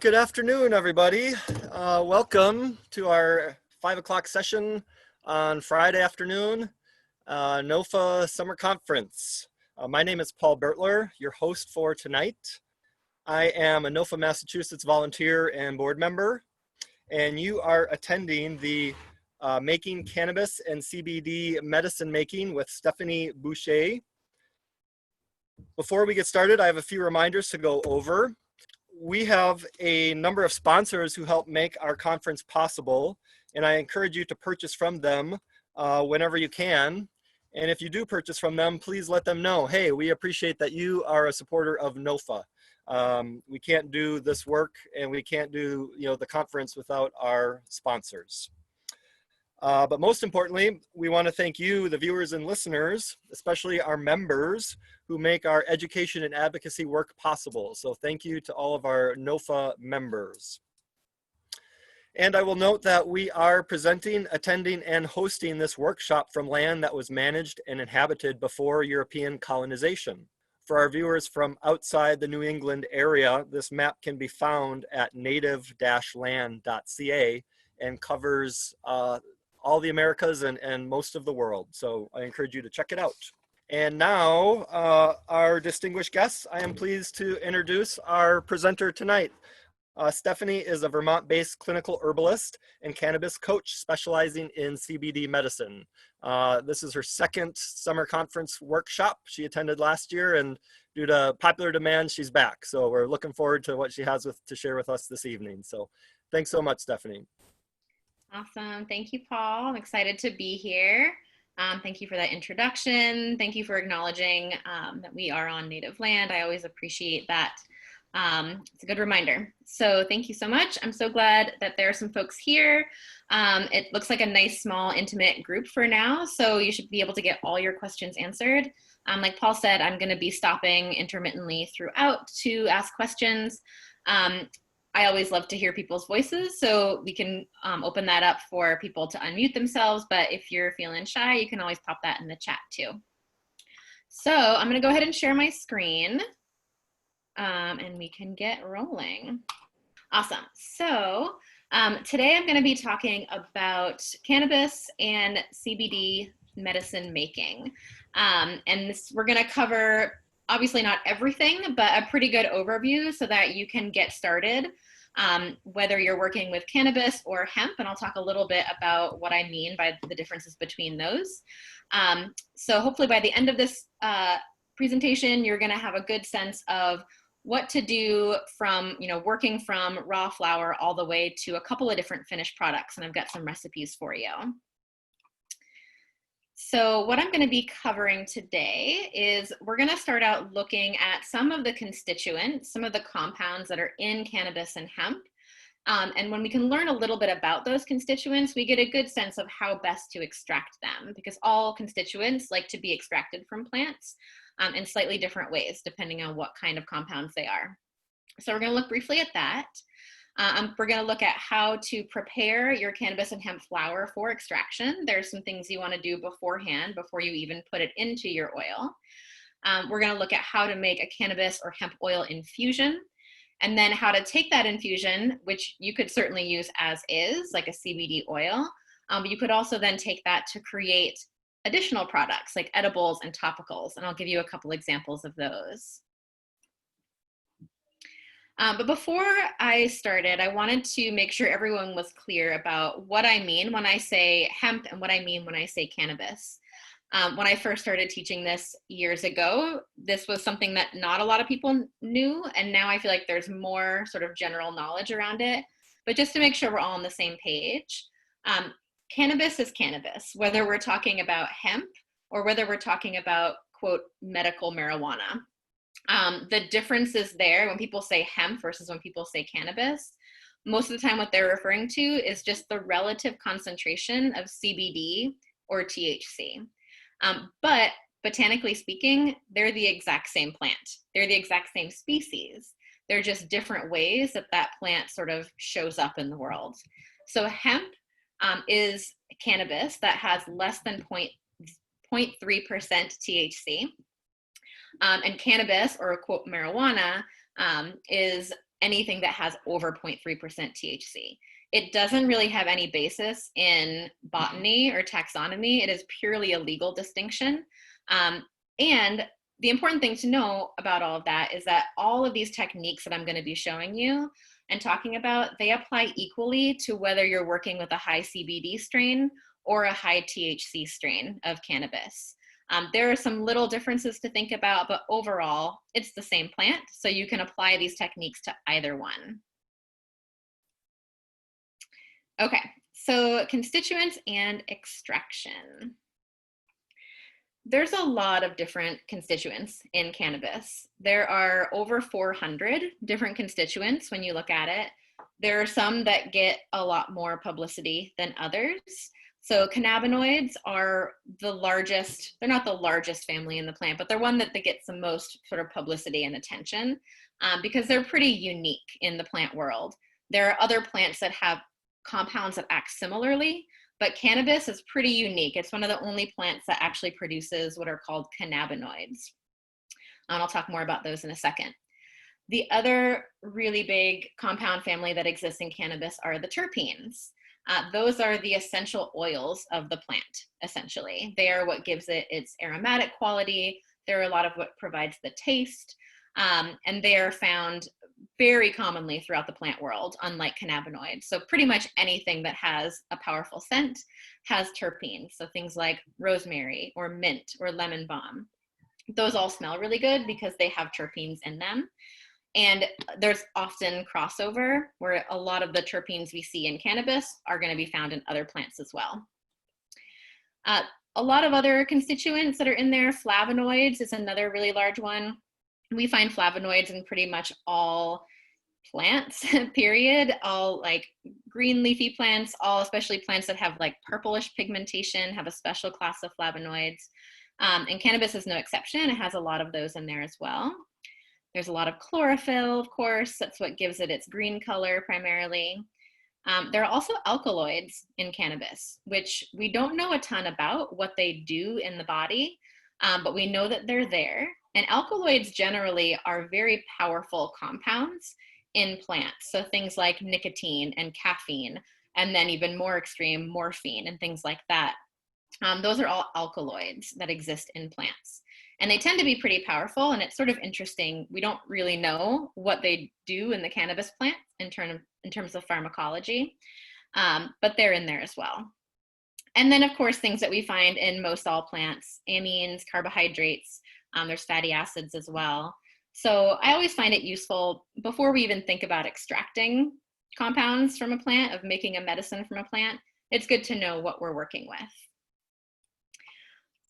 Good afternoon, everybody. Welcome to our 5 o'clock session on Friday afternoon, NOFA Summer Conference. My name is Paul Bertler, your host for tonight. I am a NOFA Massachusetts volunteer and board member, and you are attending the Making Cannabis and CBD Medicine Making with Stephanie Boucher. Before we get started, I have a few reminders to go over. We have a number of sponsors who help make our conference possible, and I encourage you to purchase from them whenever you can. And if you do purchase from them, please let them know, hey, we appreciate that you are a supporter of NOFA. We can't do this work and we can't do the conference without our sponsors. But most importantly, we want to thank you, the viewers and listeners, especially our members who make our education and advocacy work possible. So thank you to all of our NOFA members. And I will note that we are presenting, attending, and hosting this workshop from land that was managed and inhabited before European colonization. For our viewers from outside the New England area, this map can be found at native-land.ca and covers all the Americas and most of the world. So I encourage you to check it out. And now, our distinguished guests, I am pleased to introduce our presenter tonight. Stephanie is a Vermont-based clinical herbalist and cannabis coach specializing in CBD medicine. This is her second summer conference workshop. She attended last year, and due to popular demand, she's back. So we're looking forward to what she has to share with us this evening. So thanks so much, Stephanie. Awesome. Thank you, Paul. I'm excited to be here. Thank you for that introduction. Thank you for acknowledging that we are on native land. I always appreciate that. It's a good reminder. So thank you so much. I'm so glad that there are some folks here. It looks like a nice, small, intimate group for now. So you should be able to get all your questions answered. Like Paul said, I'm going to be stopping intermittently throughout to ask questions. I always love to hear people's voices, so we can open that up for people to unmute themselves, but if you're feeling shy, you can always pop that in the chat too. So I'm gonna go ahead and share my screen, and we can get rolling. Awesome, so today I'm gonna be talking about cannabis and CBD medicine making. We're gonna cover obviously not everything, but a pretty good overview so that you can get started, whether you're working with cannabis or hemp, and I'll talk a little bit about what I mean by the differences between those. So hopefully by the end of this presentation, you're gonna have a good sense of what to do from, working from raw flower all the way to a couple of different finished products, and I've got some recipes for you. So what I'm going to be covering today is we're going to start out looking at some of the constituents, some of the compounds that are in cannabis and hemp. And when we can learn a little bit about those constituents, we get a good sense of how best to extract them, because all constituents like to be extracted from plants in slightly different ways, depending on what kind of compounds they are. So we're going to look briefly at that. We're going to look at how to prepare your cannabis and hemp flower for extraction. There's some things you want to do beforehand before you even put it into your oil. We're going to look at how to make a cannabis or hemp oil infusion, and then how to take that infusion, which you could certainly use as is, like a CBD oil, but you could also then take that to create additional products like edibles and topicals, and I'll give you a couple examples of those. But before I started, I wanted to make sure everyone was clear about what I mean when I say hemp and what I mean when I say cannabis. When I first started teaching this years ago, this was something that not a lot of people knew, and now I feel like there's more sort of general knowledge around it. But just to make sure we're all on the same page, cannabis is cannabis, whether we're talking about hemp or whether we're talking about, quote, medical marijuana. The difference is there when people say hemp versus when people say cannabis. Most of the time what they're referring to is just the relative concentration of CBD or THC. But botanically speaking, they're the exact same plant. They're the exact same species. They're just different ways that that plant sort of shows up in the world. So hemp is cannabis that has less than 0.3% THC. And cannabis, or quote marijuana, is anything that has over 0.3% THC. It doesn't really have any basis in botany or taxonomy. It is purely a legal distinction. And the important thing to know about all of that is that all of these techniques that I'm going to be showing you and talking about, they apply equally to whether you're working with a high CBD strain or a high THC strain of cannabis. There are some little differences to think about, but overall, it's the same plant, so you can apply these techniques to either one. Okay, so constituents and extraction. There's a lot of different constituents in cannabis. There are over 400 different constituents when you look at it. There are some that get a lot more publicity than others. So cannabinoids are the largest, they're not the largest family in the plant, but they're one that gets the most sort of publicity and attention because they're pretty unique in the plant world. There are other plants that have compounds that act similarly, but cannabis is pretty unique. It's one of the only plants that actually produces what are called cannabinoids. And I'll talk more about those in a second. The other really big compound family that exists in cannabis are the terpenes. Those are the essential oils of the plant, essentially. They are what gives it its aromatic quality. They're a lot of what provides the taste. And they are found very commonly throughout the plant world, unlike cannabinoids. So pretty much anything that has a powerful scent has terpenes. So things like rosemary or mint or lemon balm. Those all smell really good because they have terpenes in them. And there's often crossover where a lot of the terpenes we see in cannabis are going to be found in other plants as well. A lot of other constituents that are in there, flavonoids is another really large one. We find flavonoids in pretty much all plants, period. All like green leafy plants, all especially plants that have like purplish pigmentation have a special class of flavonoids. And cannabis is no exception. It has a lot of those in there as well. There's a lot of chlorophyll, of course. That's what gives it its green color primarily. There are also alkaloids in cannabis, which we don't know a ton about what they do in the body, but we know that they're there. And alkaloids generally are very powerful compounds in plants. So things like nicotine and caffeine, and then even more extreme morphine and things like that. Those are all alkaloids that exist in plants. And they tend to be pretty powerful, and it's sort of interesting. We don't really know what they do in the cannabis plant in terms of pharmacology, but they're in there as well. And then, of course, things that we find in most all plants, amines, carbohydrates, there's fatty acids as well. So I always find it useful, before we even think about extracting compounds from a plant, of making a medicine from a plant, it's good to know what we're working with.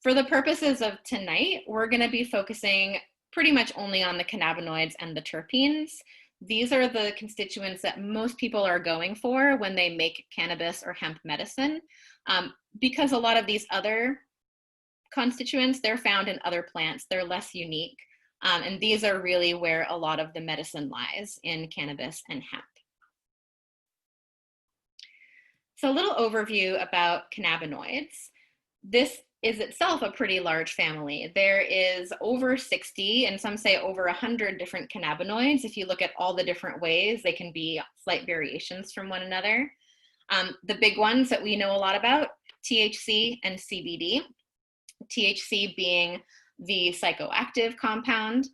For the purposes of tonight, we're going to be focusing pretty much only on the cannabinoids and the terpenes. These are the constituents that most people are going for when they make cannabis or hemp medicine, because a lot of these other constituents, they're found in other plants. They're less unique. And these are really where a lot of the medicine lies, in cannabis and hemp. So a little overview about cannabinoids. This is itself a pretty large family. There is over 60, and some say over 100 different cannabinoids. If you look at all the different ways, they can be slight variations from one another. The big ones that we know a lot about, THC and CBD. THC being the psychoactive compound,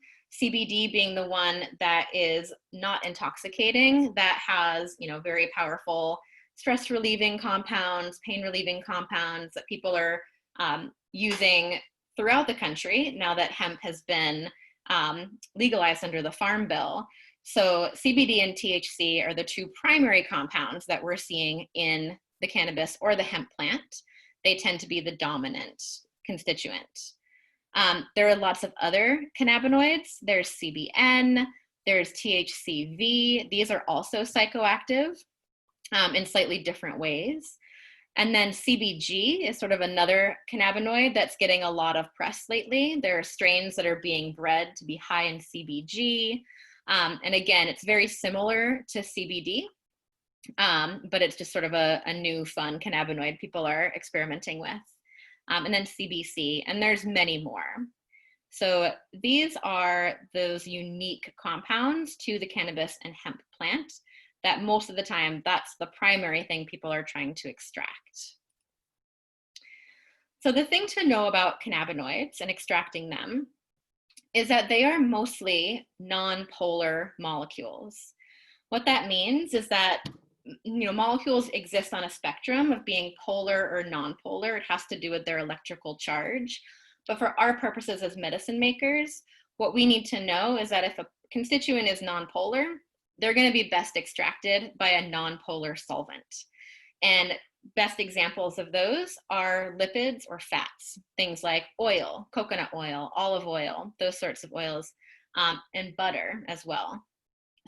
CBD being the one that is not intoxicating, that has, very powerful stress relieving compounds, pain relieving compounds that people are using throughout the country now that hemp has been legalized under the Farm Bill. So CBD and THC are the two primary compounds that we're seeing in the cannabis or the hemp plant. They tend to be the dominant constituent. There are lots of other cannabinoids. There's CBN, there's THCV. These are also psychoactive in slightly different ways. And then CBG is sort of another cannabinoid that's getting a lot of press lately. There are strains that are being bred to be high in CBG. And again, it's very similar to CBD, but it's just sort of a new fun cannabinoid people are experimenting with. And then CBC, and there's many more. So these are those unique compounds to the cannabis and hemp plant that most of the time, that's the primary thing people are trying to extract. So the thing to know about cannabinoids and extracting them is that they are mostly non-polar molecules. What that means is that molecules exist on a spectrum of being polar or non-polar. It has to do with their electrical charge. But for our purposes as medicine makers, what we need to know is that if a constituent is non-polar, they're going to be best extracted by a non-polar solvent. And best examples of those are lipids or fats, things like oil, coconut oil, olive oil, those sorts of oils, and butter as well.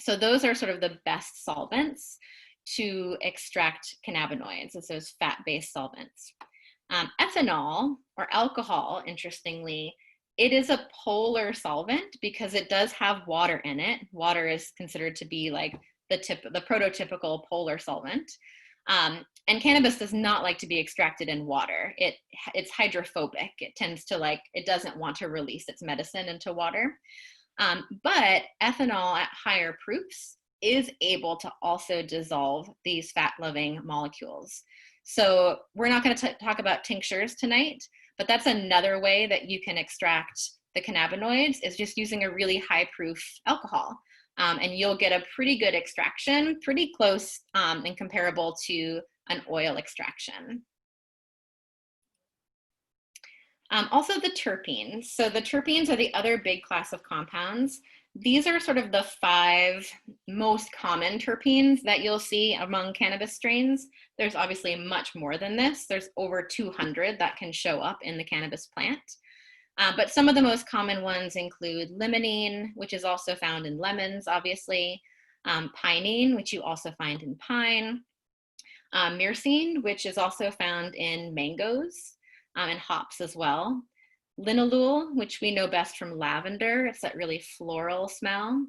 So those are sort of the best solvents to extract cannabinoids, as those fat-based solvents. Ethanol or alcohol, interestingly, it is a polar solvent because it does have water in it. Water is considered to be like the prototypical polar solvent. And cannabis does not like to be extracted in water. It's hydrophobic. It tends to it doesn't want to release its medicine into water. But ethanol at higher proofs is able to also dissolve these fat-loving molecules. So we're not going to talk about tinctures tonight, but that's another way that you can extract the cannabinoids, is just using a really high-proof alcohol. And you'll get a pretty good extraction, pretty close and comparable to an oil extraction. Also the terpenes. So the terpenes are the other big class of compounds. These are sort of the 5 most common terpenes that you'll see among cannabis strains. There's obviously much more than this. There's over 200 that can show up in the cannabis plant. But some of the most common ones include limonene, which is also found in lemons, obviously, pinene, which you also find in pine, myrcene, which is also found in mangoes, and hops as well. Linalool, which we know best from lavender. It's that really floral smell.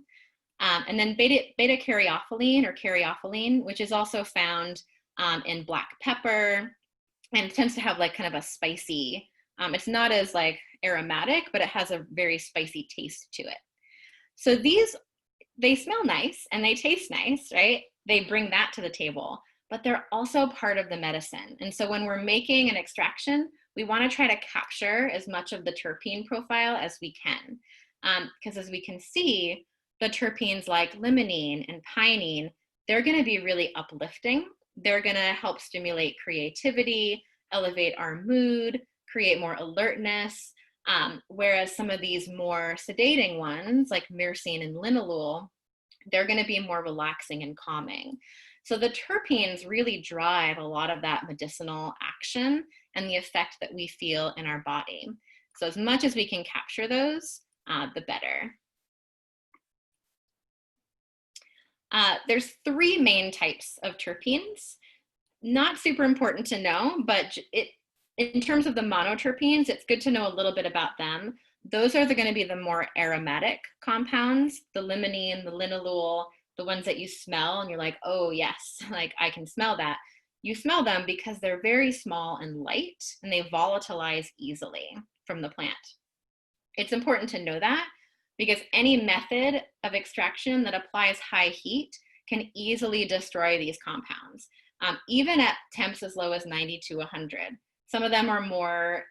And then beta-caryophyllene or caryophyllene, which is also found in black pepper and tends to have kind of a spicy, it's not as aromatic, but it has a very spicy taste to it. So they smell nice and they taste nice, right? They bring that to the table, but they're also part of the medicine. And so when we're making an extraction, we want to try to capture as much of the terpene profile as we can. Because as we can see, the terpenes like limonene and pinene, they're going to be really uplifting. They're going to help stimulate creativity, elevate our mood, create more alertness. Whereas some of these more sedating ones like myrcene and linalool, they're going to be more relaxing and calming. So the terpenes really drive a lot of that medicinal action and the effect that we feel in our body. So as much as we can capture those, the better. There's 3 main types of terpenes. Not super important to know, but in terms of the monoterpenes, it's good to know a little bit about them. Those are going to be the more aromatic compounds, the limonene, the linalool, the ones that you smell and you're like, oh yes, I can smell that. You smell them because they're very small and light and they volatilize easily from the plant. It's important to know that because any method of extraction that applies high heat can easily destroy these compounds, even at temps as low as 90 to 100. Some of them are more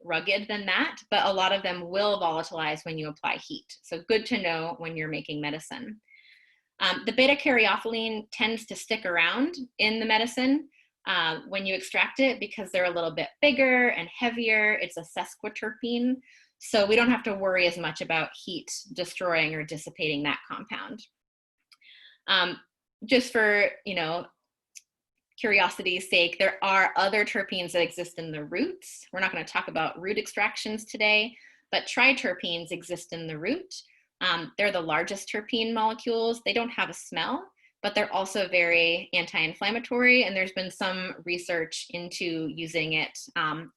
rugged than that, but a lot of them will volatilize when you apply heat. So good to know when you're making medicine. The beta-caryophyllene tends to stick around in the medicine when you extract it because they're a little bit bigger and heavier. It's a sesquiterpene, so we don't have to worry as much about heat destroying or dissipating that compound. Just for, curiosity's sake, there are other terpenes that exist in the roots. We're not going to talk about root extractions today, but triterpenes exist in the root. They're the largest terpene molecules. They don't have a smell, but they're also very anti-inflammatory, and there's been some research into using it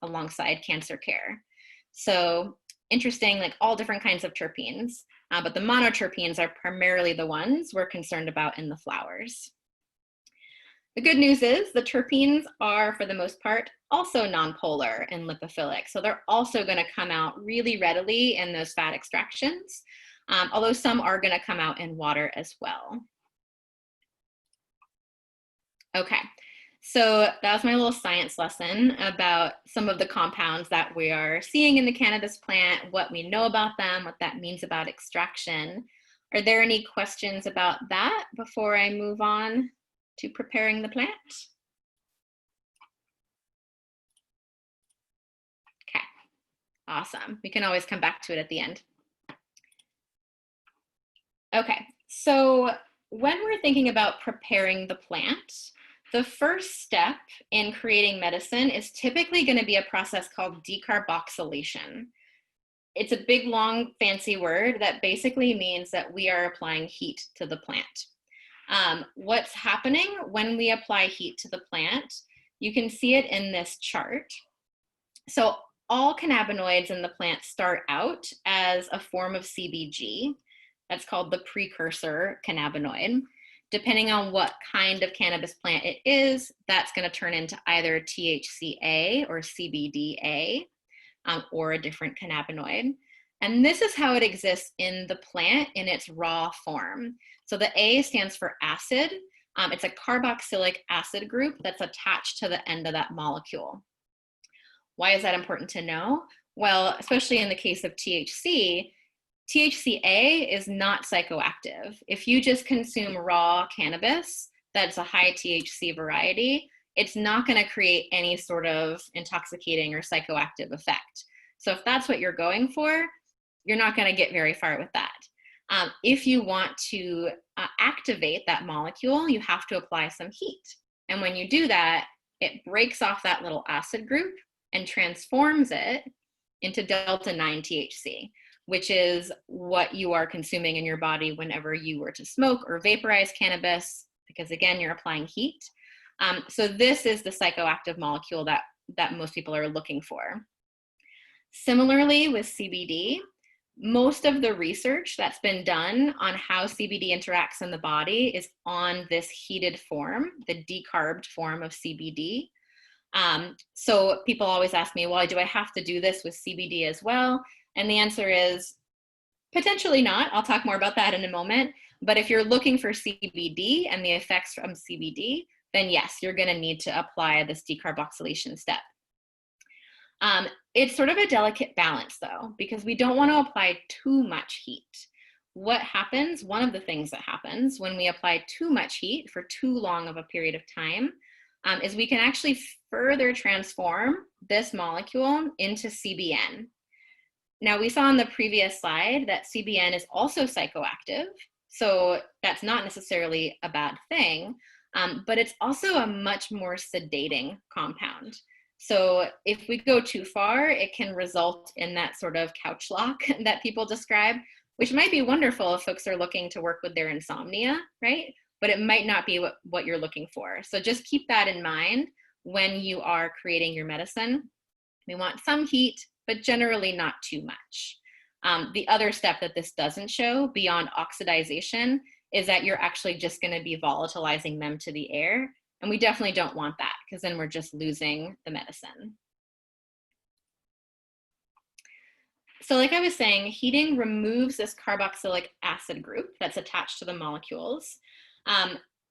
alongside cancer care. So interesting, all different kinds of terpenes, but the monoterpenes are primarily the ones we're concerned about in the flowers. The good news is the terpenes are, for the most part, also nonpolar and lipophilic. So they're also going to come out really readily in those fat extractions, although some are going to come out in water as well. Okay, so that was my little science lesson about some of the compounds that we are seeing in the cannabis plant, what we know about them, what that means about extraction. Are there any questions about that before I move on to preparing the plant? Okay, awesome. We can always come back to it at the end. Okay, so when we're thinking about preparing the plant, the first step in creating medicine is typically going to be a process called decarboxylation. It's a big, long, fancy word that basically means that we are applying heat to the plant. What's happening when we apply heat to the plant, you can see it in this chart. So all cannabinoids in the plant start out as a form of CBG. That's called the precursor cannabinoid. Depending on what kind of cannabis plant it is, that's going to turn into either THCA or CBDA, or a different cannabinoid. And this is how it exists in the plant in its raw form. So the A stands for acid. It's a carboxylic acid group that's attached to the end of that molecule. Why is that important to know? Well, especially in the case of THC, THCA is not psychoactive. If you just consume raw cannabis, that's a high THC variety, it's not going to create any sort of intoxicating or psychoactive effect. So if that's what you're going for, you're not going to get very far with that. If you want to activate that molecule, you have to apply some heat. And when you do that, it breaks off that little acid group and transforms it into delta 9 THC, which is what you are consuming in your body whenever you were to smoke or vaporize cannabis, because again, you're applying heat. So this is the psychoactive molecule that most people are looking for. Similarly with CBD, most of the research that's been done on how CBD interacts in the body is on this heated form, the decarbed form of CBD. So people always ask me, well, do I have to do this with CBD as well? And the answer is potentially not. I'll talk more about that in a moment. But if you're looking for CBD and the effects from CBD, then yes, you're going to need to apply this decarboxylation step. It's sort of a delicate balance though, because we don't want to apply too much heat. What happens, one of the things that happens when we apply too much heat for too long of a period of time, is we can actually further transform this molecule into CBN. Now we saw on the previous slide that CBN is also psychoactive, so that's not necessarily a bad thing, but it's also a much more sedating compound. So if we go too far, it can result in that sort of couch lock that people describe, which might be wonderful if folks are looking to work with their insomnia, right? But it might not be what you're looking for. So just keep that in mind when you are creating your medicine. We want some heat, but generally not too much. The other step that this doesn't show beyond oxidization is that you're actually just going to be volatilizing them to the air. And we definitely don't want that, because then we're just losing the medicine. So like I was saying, heating removes this carboxylic acid group that's attached to the molecules.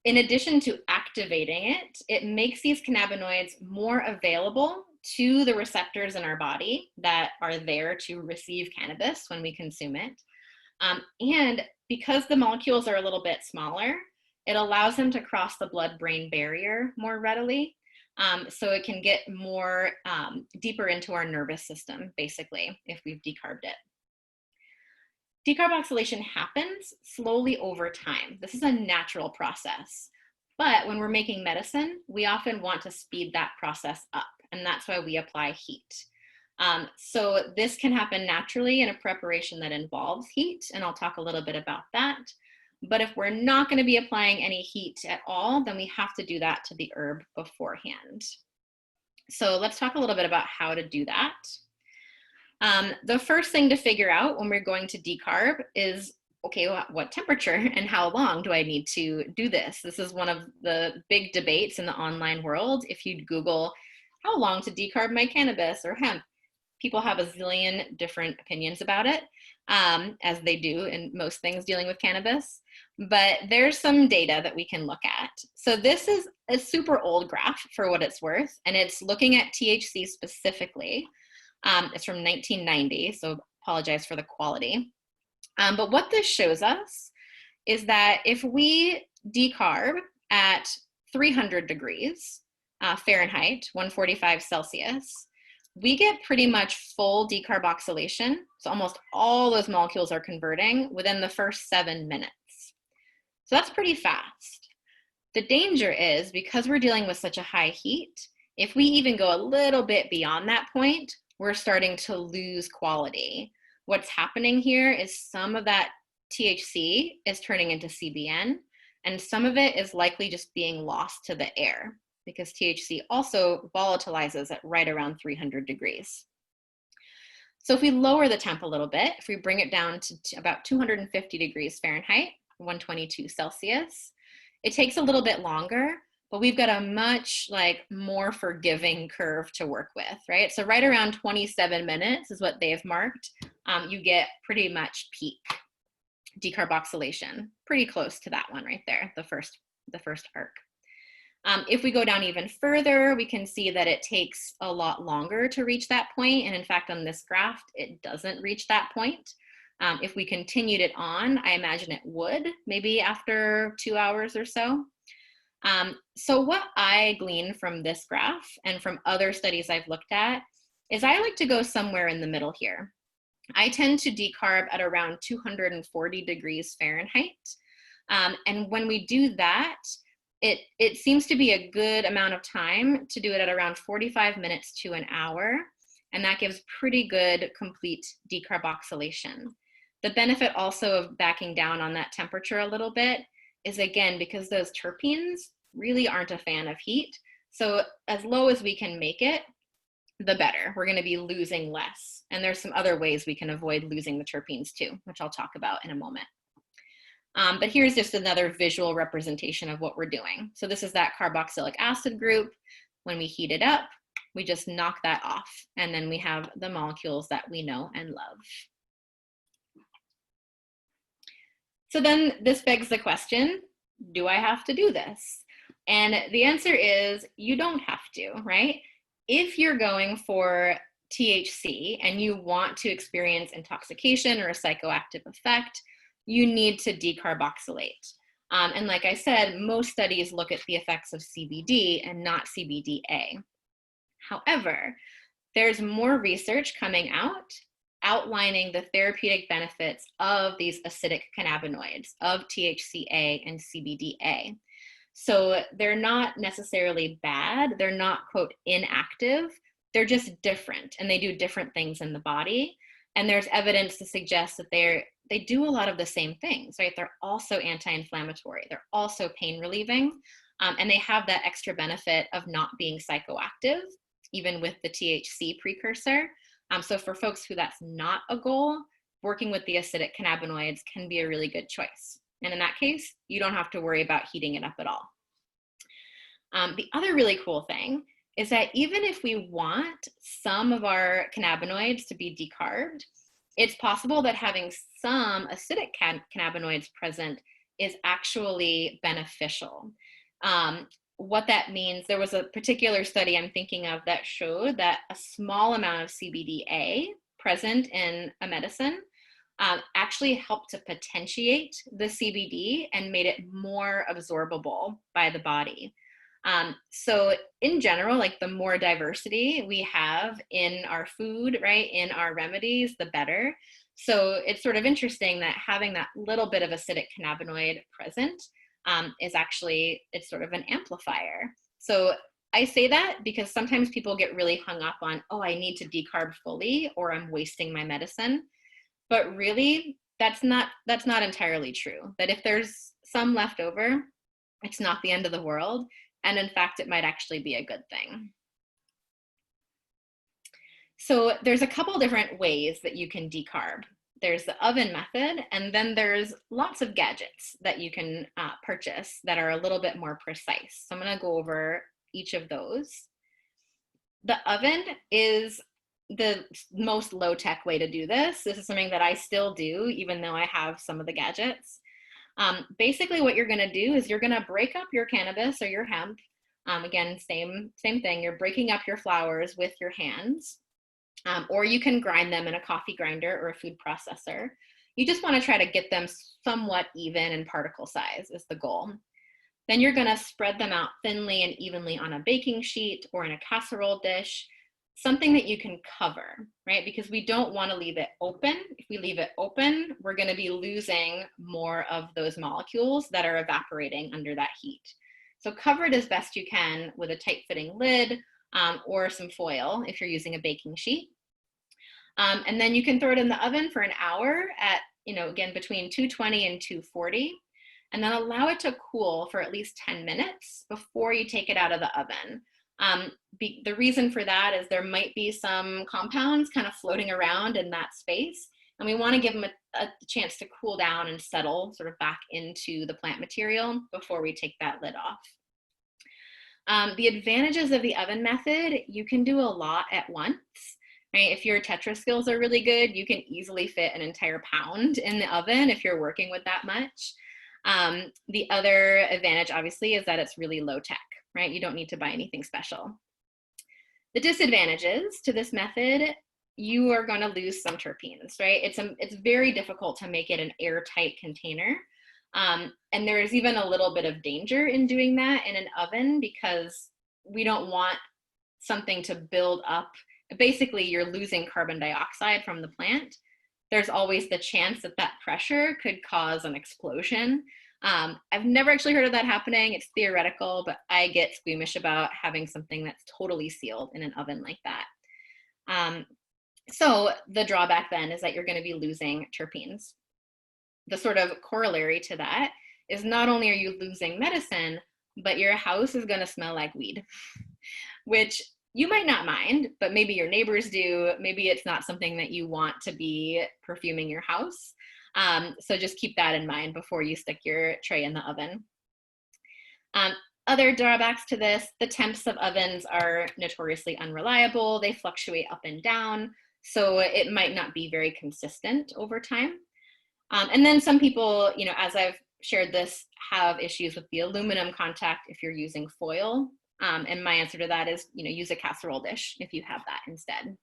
In addition to activating it, it makes these cannabinoids more available to the receptors in our body that are there to receive cannabis when we consume it. And because the molecules are a little bit smaller, it allows them to cross the blood-brain barrier more readily. So it can get more deeper into our nervous system, basically, if we've decarbed it. Decarboxylation happens slowly over time. This is a natural process. But when we're making medicine, we often want to speed that process up, and that's why we apply heat. So this can happen naturally in a preparation that involves heat, and I'll talk a little bit about that. But if we're not going to be applying any heat at all, then we have to do that to the herb beforehand. So let's talk a little bit about how to do that. The first thing to figure out when we're going to decarb is okay, what temperature and how long do I need to do this? This is one of the big debates in the online world. If you Google how long to decarb my cannabis or hemp, people have a zillion different opinions about it, as they do in most things dealing with cannabis. But there's some data that we can look at. So this is a super old graph for what it's worth, and it's looking at THC specifically. It's from 1990, so apologize for the quality. But what this shows us is that if we decarb at 300 degrees Fahrenheit, 145 Celsius, we get pretty much full decarboxylation. So almost all those molecules are converting within the first 7 minutes. So that's pretty fast. The danger is, because we're dealing with such a high heat, if we even go a little bit beyond that point, we're starting to lose quality. What's happening here is some of that THC is turning into CBN, and some of it is likely just being lost to the air, because THC also volatilizes at right around 300 degrees. So if we lower the temp a little bit, if we bring it down to about 250 degrees Fahrenheit, 122 Celsius, it takes a little bit longer, but we've got a much more forgiving curve to work with, right? So right around 27 minutes is what they've marked. You get pretty much peak decarboxylation, pretty close to that one right there, the first arc. If we go down even further, we can see that it takes a lot longer to reach that point. And in fact, on this graph, it doesn't reach that point. If we continued it on, I imagine it would, maybe after 2 hours or so. So what I glean from this graph and from other studies I've looked at is I like to go somewhere in the middle here. I tend to decarb at around 240 degrees Fahrenheit. And when we do that, it seems to be a good amount of time to do it at around 45 minutes to an hour. And that gives pretty good complete decarboxylation. The benefit also of backing down on that temperature a little bit is, again, because those terpenes really aren't a fan of heat. So as low as we can make it, the better. We're going to be losing less. And there's some other ways we can avoid losing the terpenes too, which I'll talk about in a moment. But here's just another visual representation of what we're doing. So this is that carboxylic acid group. When we heat it up, we just knock that off. And then we have the molecules that we know and love. So then this begs the question, do I have to do this? And the answer is you don't have to, right? If you're going for THC and you want to experience intoxication or a psychoactive effect, you need to decarboxylate. And like I said, most studies look at the effects of CBD and not CBDA. However, there's more research coming out outlining the therapeutic benefits of these acidic cannabinoids, of THCA and CBDA. So they're not necessarily bad. They're not, quote, inactive. They're just different, and they do different things in the body. And there's evidence to suggest that they do a lot of the same things, right? They're also anti-inflammatory. They're also pain relieving. And they have that extra benefit of not being psychoactive, even with the THC precursor. So for folks who that's not a goal, working with the acidic cannabinoids can be a really good choice. And in that case, you don't have to worry about heating it up at all. The other really cool thing is that even if we want some of our cannabinoids to be decarbed, it's possible that having some acidic cannabinoids present is actually beneficial. What that means, there was a particular study I'm thinking of that showed that a small amount of CBDA present in a medicine actually helped to potentiate the CBD and made it more absorbable by the body. So in general, the more diversity we have in our food, right, in our remedies, the better. So it's sort of interesting that having that little bit of acidic cannabinoid present is actually, it's sort of an amplifier. So I say that because sometimes people get really hung up on, oh, I need to decarb fully or I'm wasting my medicine. But really, that's not entirely true. That if there's some left over, it's not the end of the world. And in fact, it might actually be a good thing. So there's a couple different ways that you can decarb. there's the oven method, and then there's lots of gadgets that you can purchase that are a little bit more precise. So I'm going to go over each of those. The oven is the most low-tech way to do this. This is something that I still do, even though I have some of the gadgets. Basically, what you're going to do is you're going to break up your cannabis or your hemp. Again, same thing. You're breaking up your flowers with your hands. Or you can grind them in a coffee grinder or a food processor. You just want to try to get them somewhat even in particle size is the goal. Then you're going to spread them out thinly and evenly on a baking sheet or in a casserole dish, something that you can cover, right? Because we don't want to leave it open. If we leave it open, we're going to be losing more of those molecules that are evaporating under that heat. So cover it as best you can with a tight-fitting lid or some foil if you're using a baking sheet. And then you can throw it in the oven for an hour at, again, between 220 and 240, and then allow it to cool for at least 10 minutes before you take it out of the oven. The reason for that is there might be some compounds kind of floating around in that space, and we want to give them a chance to cool down and settle sort of back into the plant material before we take that lid off. The advantages of the oven method, you can do a lot at once. Right? If your Tetra skills are really good, you can easily fit an entire pound in the oven if you're working with that much. The other advantage, obviously, is that it's really low tech, right? You don't need to buy anything special. The disadvantages to this method, you are going to lose some terpenes, right? It's very difficult to make it an airtight container. And there is even a little bit of danger in doing that in an oven because we don't want something to build up. Basically, you're losing carbon dioxide from the plant. There's always the chance that that pressure could cause an explosion. I've never actually heard of that happening. It's theoretical, but I get squeamish about having something that's totally sealed in an oven like that. So the drawback then is that you're going to be losing terpenes. The sort of corollary to that is not only are you losing medicine, but your house is going to smell like weed, which you might not mind, but maybe your neighbors do. Maybe it's not something that you want to be perfuming your house. So just keep that in mind before you stick your tray in the oven. Other drawbacks to this, the temps of ovens are notoriously unreliable. They fluctuate up and down, so it might not be very consistent over time. And then some people, as I've shared this, have issues with the aluminum contact if you're using foil. And my answer to that is, use a casserole dish if you have that instead.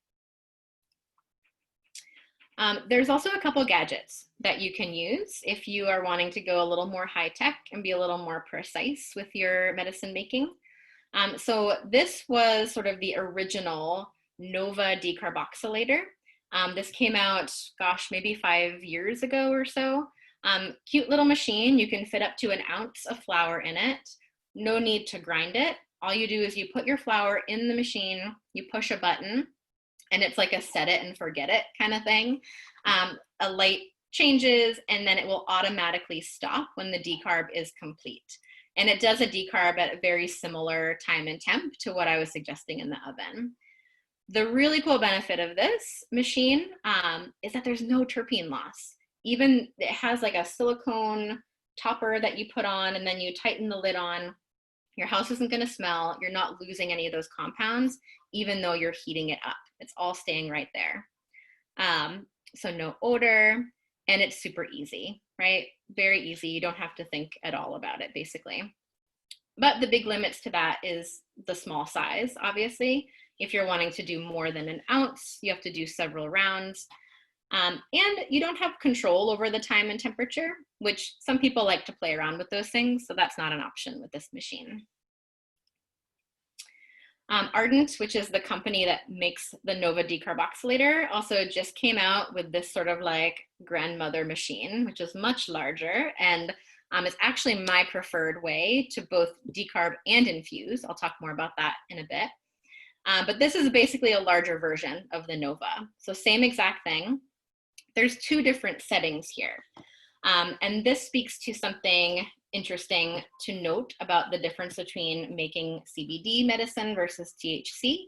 There's also a couple gadgets that you can use if you are wanting to go a little more high tech and be a little more precise with your medicine making. So this was sort of the original NOFA Decarboxylator. This came out, gosh, maybe 5 years ago or so. Cute little machine. You can fit up to an ounce of flour in it. No need to grind it. All you do is you put your flour in the machine, you push a button, and it's like a set it and forget it kind of thing. A light changes, and then it will automatically stop when the decarb is complete. And it does a decarb at a very similar time and temp to what I was suggesting in the oven. The really cool benefit of this machine is that there's no terpene loss. Even it has like a silicone topper that you put on, and then you tighten the lid on. Your house isn't going to smell. You're not losing any of those compounds, even though you're heating it up. It's all staying right there. So no odor, and it's super easy, right? Very easy. You don't have to think at all about it, basically. But the big limits to that is the small size, obviously. If you're wanting to do more than an ounce, you have to do several rounds. And you don't have control over the time and temperature, which some people like to play around with those things, so that's not an option with this machine. Ardent, which is the company that makes the NOFA Decarboxylator, also just came out with this sort of like grandmother machine, which is much larger, and it's actually my preferred way to both decarb and infuse. I'll talk more about that in a bit. But this is basically a larger version of the NOFA. So same exact thing. There's two different settings here. And this speaks to something interesting to note about the difference between making CBD medicine versus THC.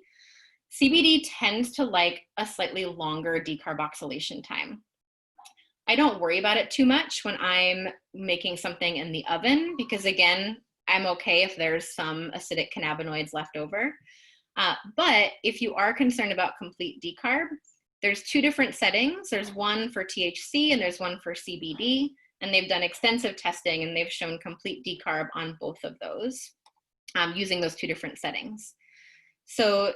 CBD tends to like a slightly longer decarboxylation time. I don't worry about it too much when I'm making something in the oven, because again, I'm okay if there's some acidic cannabinoids left over. But if you are concerned about complete decarb, there's two different settings. There's one for THC and there's one for CBD, and they've done extensive testing and they've shown complete decarb on both of those using those two different settings. So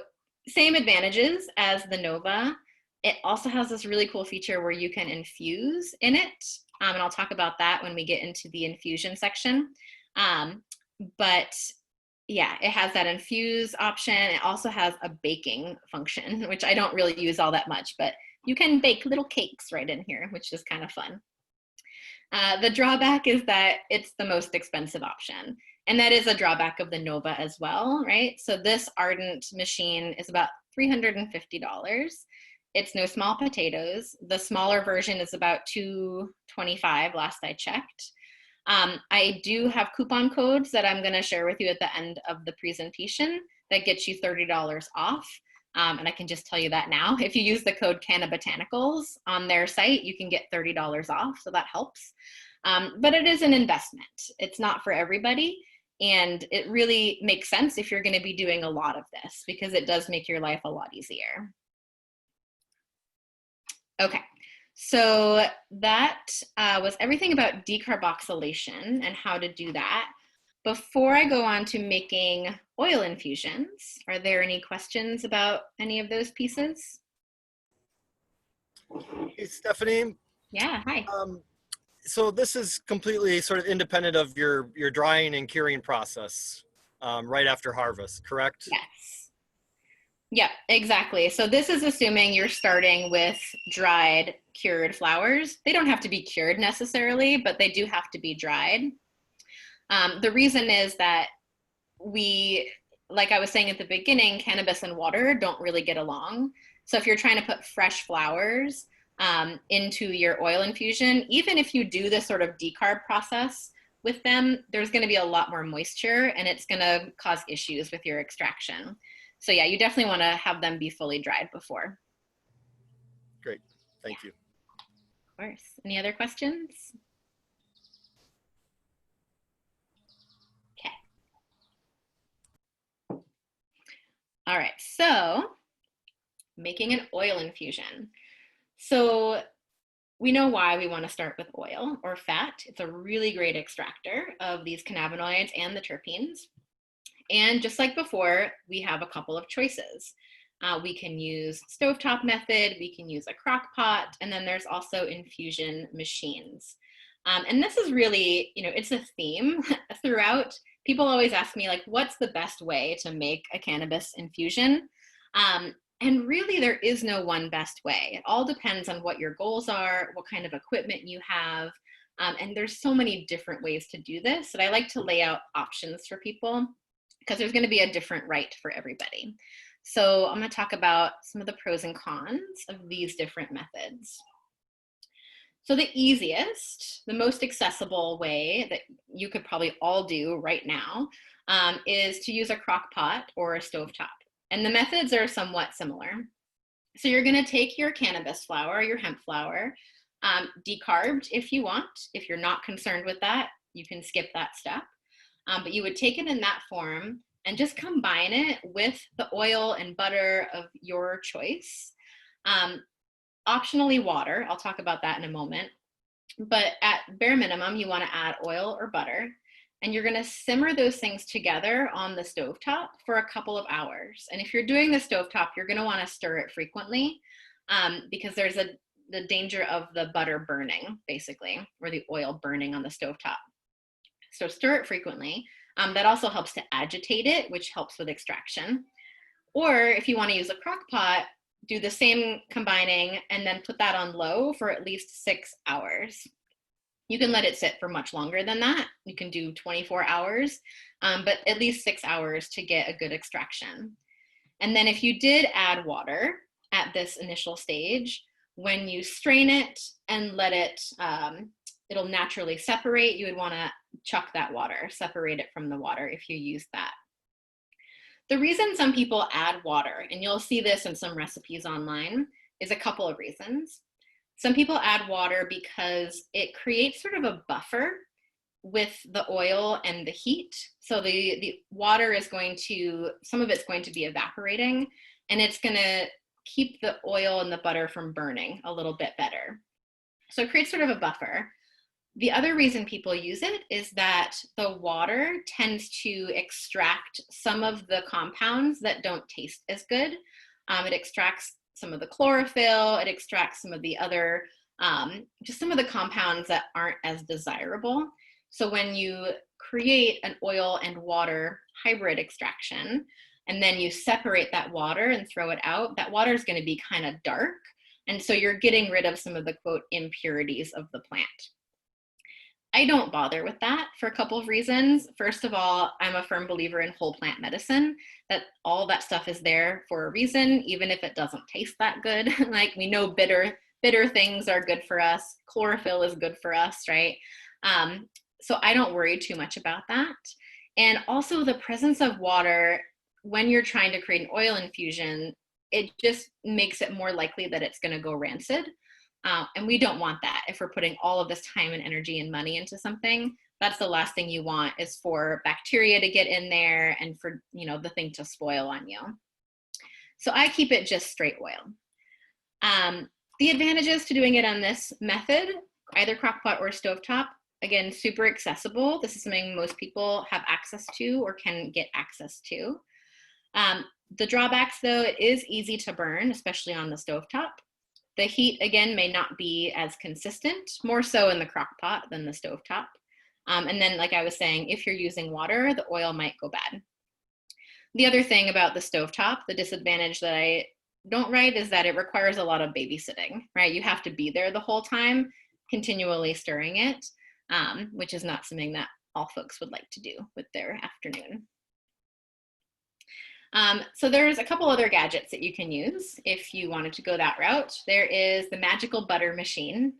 same advantages as the NOFA. It also has this really cool feature where you can infuse in it. And I'll talk about that when we get into the infusion section. But yeah, it has that infuse option. It also has a baking function, which I don't really use all that much, but you can bake little cakes right in here, which is kind of fun. The drawback is that it's the most expensive option. And that is a drawback of the NOFA as well, right? So this Ardent machine is about $350. It's no small potatoes. The smaller version is about $225 last I checked. I do have coupon codes that I'm going to share with you at the end of the presentation that gets you $30 off. And I can just tell you that now. If you use the code Cannabotanicals on their site, you can get $30 off, so that helps. But it is an investment. It's not for everybody. And it really makes sense if you're going to be doing a lot of this, because it does make your life a lot easier. Okay, so that was everything about decarboxylation and how to do that. Before I go on to making oil infusions, are there any questions about any of those pieces? Hey, Stephanie. Yeah, hi. So this is completely sort of independent of your drying and curing process right after harvest, correct? Yes. Yep, exactly. So this is assuming you're starting with dried, cured flowers. They don't have to be cured necessarily, but they do have to be dried. The reason is that like I was saying at the beginning, cannabis and water don't really get along. So if you're trying to put fresh flowers into your oil infusion, even if you do this sort of decarb process with them, there's going to be a lot more moisture and it's going to cause issues with your extraction. So yeah, you definitely want to have them be fully dried before. Great, thank you. Of course. Any other questions? Okay. All right, so making an oil infusion. So we know why we want to start with oil or fat. It's a really great extractor of these cannabinoids and the terpenes. And just like before, we have a couple of choices. We can use stovetop method, we can use a crock pot, and then there's also infusion machines. And this is really, it's a theme throughout. People always ask me, like, what's the best way to make a cannabis infusion? And really, there is no one best way. It all depends on what your goals are, what kind of equipment you have. And there's so many different ways to do this that I like to lay out options for people, because there's going to be a different right for everybody. So I'm going to talk about some of the pros and cons of these different methods. So the easiest, the most accessible way that you could probably all do right now is to use a crock pot or a stovetop. And the methods are somewhat similar. So you're going to take your cannabis flower, your hemp flower, decarbed if you want. If you're not concerned with that, you can skip that step. But you would take it in that form and just combine it with the oil and butter of your choice. Optionally water, I'll talk about that in a moment. But at bare minimum, you want to add oil or butter. And you're going to simmer those things together on the stovetop for a couple of hours. And if you're doing the stovetop, you're going to want to stir it frequently because there's the danger of the butter burning, basically, or the oil burning on the stovetop. So stir it frequently. That also helps to agitate it, which helps with extraction. Or if you want to use a crock pot, do the same combining and then put that on low for at least 6 hours. You can let it sit for much longer than that. You can do 24 hours, but at least 6 hours to get a good extraction. And then if you did add water at this initial stage, when you strain it and let it, it'll naturally separate, you would want to chuck that water, separate it from the water if you use that. The reason some people add water, and you'll see this in some recipes online, is a couple of reasons. Some people add water because it creates sort of a buffer with the oil and the heat. So the water is going to, some of it's going to be evaporating, and it's going to keep the oil and the butter from burning a little bit better. So it creates sort of a buffer. The other reason people use it is that the water tends to extract some of the compounds that don't taste as good. It extracts some of the chlorophyll, it extracts some of the other, just some of the compounds that aren't as desirable. So when you create an oil and water hybrid extraction, and then you separate that water and throw it out, that water is going to be kind of dark. And so you're getting rid of some of the quote impurities of the plant. I don't bother with that for a couple of reasons. First of all, I'm a firm believer in whole plant medicine, that all that stuff is there for a reason, even if it doesn't taste that good. Like, we know bitter things are good for us. Chlorophyll is good for us, right? So I don't worry too much about that. And also the presence of water when you're trying to create an oil infusion, it just makes it more likely that it's going to go rancid. And we don't want that. If we're putting all of this time and energy and money into something, that's the last thing you want, is for bacteria to get in there and for, you know, the thing to spoil on you. So I keep it just straight oil. The advantages to doing it on this method, either crockpot or stovetop, again, super accessible. This is something most people have access to or can get access to. The drawbacks, though, it is easy to burn, especially on the stovetop. The heat, again, may not be as consistent, more so in the crockpot than the stovetop. And then, like I was saying, if you're using water, the oil might go bad. The other thing about the stovetop, the disadvantage that I don't write, is that it requires a lot of babysitting, right? You have to be there the whole time, continually stirring it, which is not something that all folks would like to do with their afternoon. So there's a couple other gadgets that you can use if you wanted to go that route. There is the magical butter machine,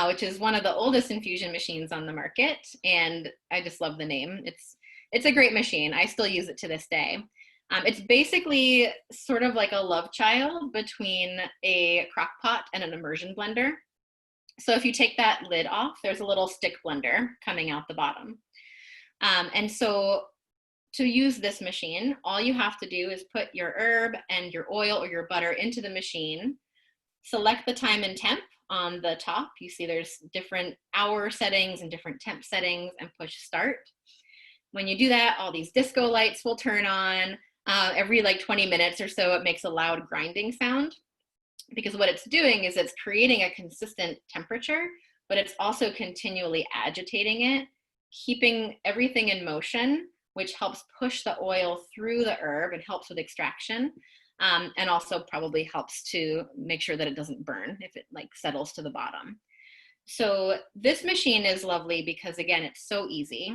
which is one of the oldest infusion machines on the market, and I just love the name. It's a great machine. I still use it to this day. It's basically sort of like a love child between a crock pot and an immersion blender. So if you take that lid off, there's a little stick blender coming out the bottom. And so to use this machine, all you have to do is put your herb and your oil or your butter into the machine, select the time and temp on the top. You see there's different hour settings and different temp settings, and push start. When you do that, all these disco lights will turn on. Every like 20 minutes or so, it makes a loud grinding sound, because what it's doing is it's creating a consistent temperature, but it's also continually agitating it, keeping everything in motion, which helps push the oil through the herb and helps with extraction, and also probably helps to make sure that it doesn't burn if it like settles to the bottom. So this machine is lovely because, again, it's so easy,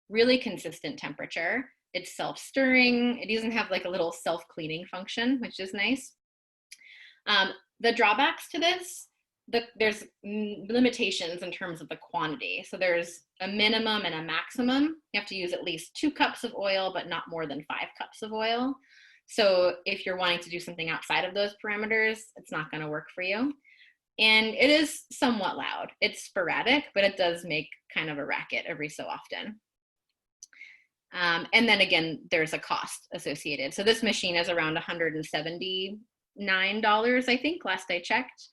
really consistent temperature. It's self-stirring. It doesn't have like a little self-cleaning function, which is nice. The drawbacks to this, there's limitations in terms of the quantity. So there's a minimum and a maximum. You have to use at least 2 cups of oil, but not more than 5 cups of oil. So if you're wanting to do something outside of those parameters, it's not going to work for you. And it is somewhat loud. It's sporadic, but it does make kind of a racket every so often. And then again, there's a cost associated. So this machine is around $179, I think, last I checked.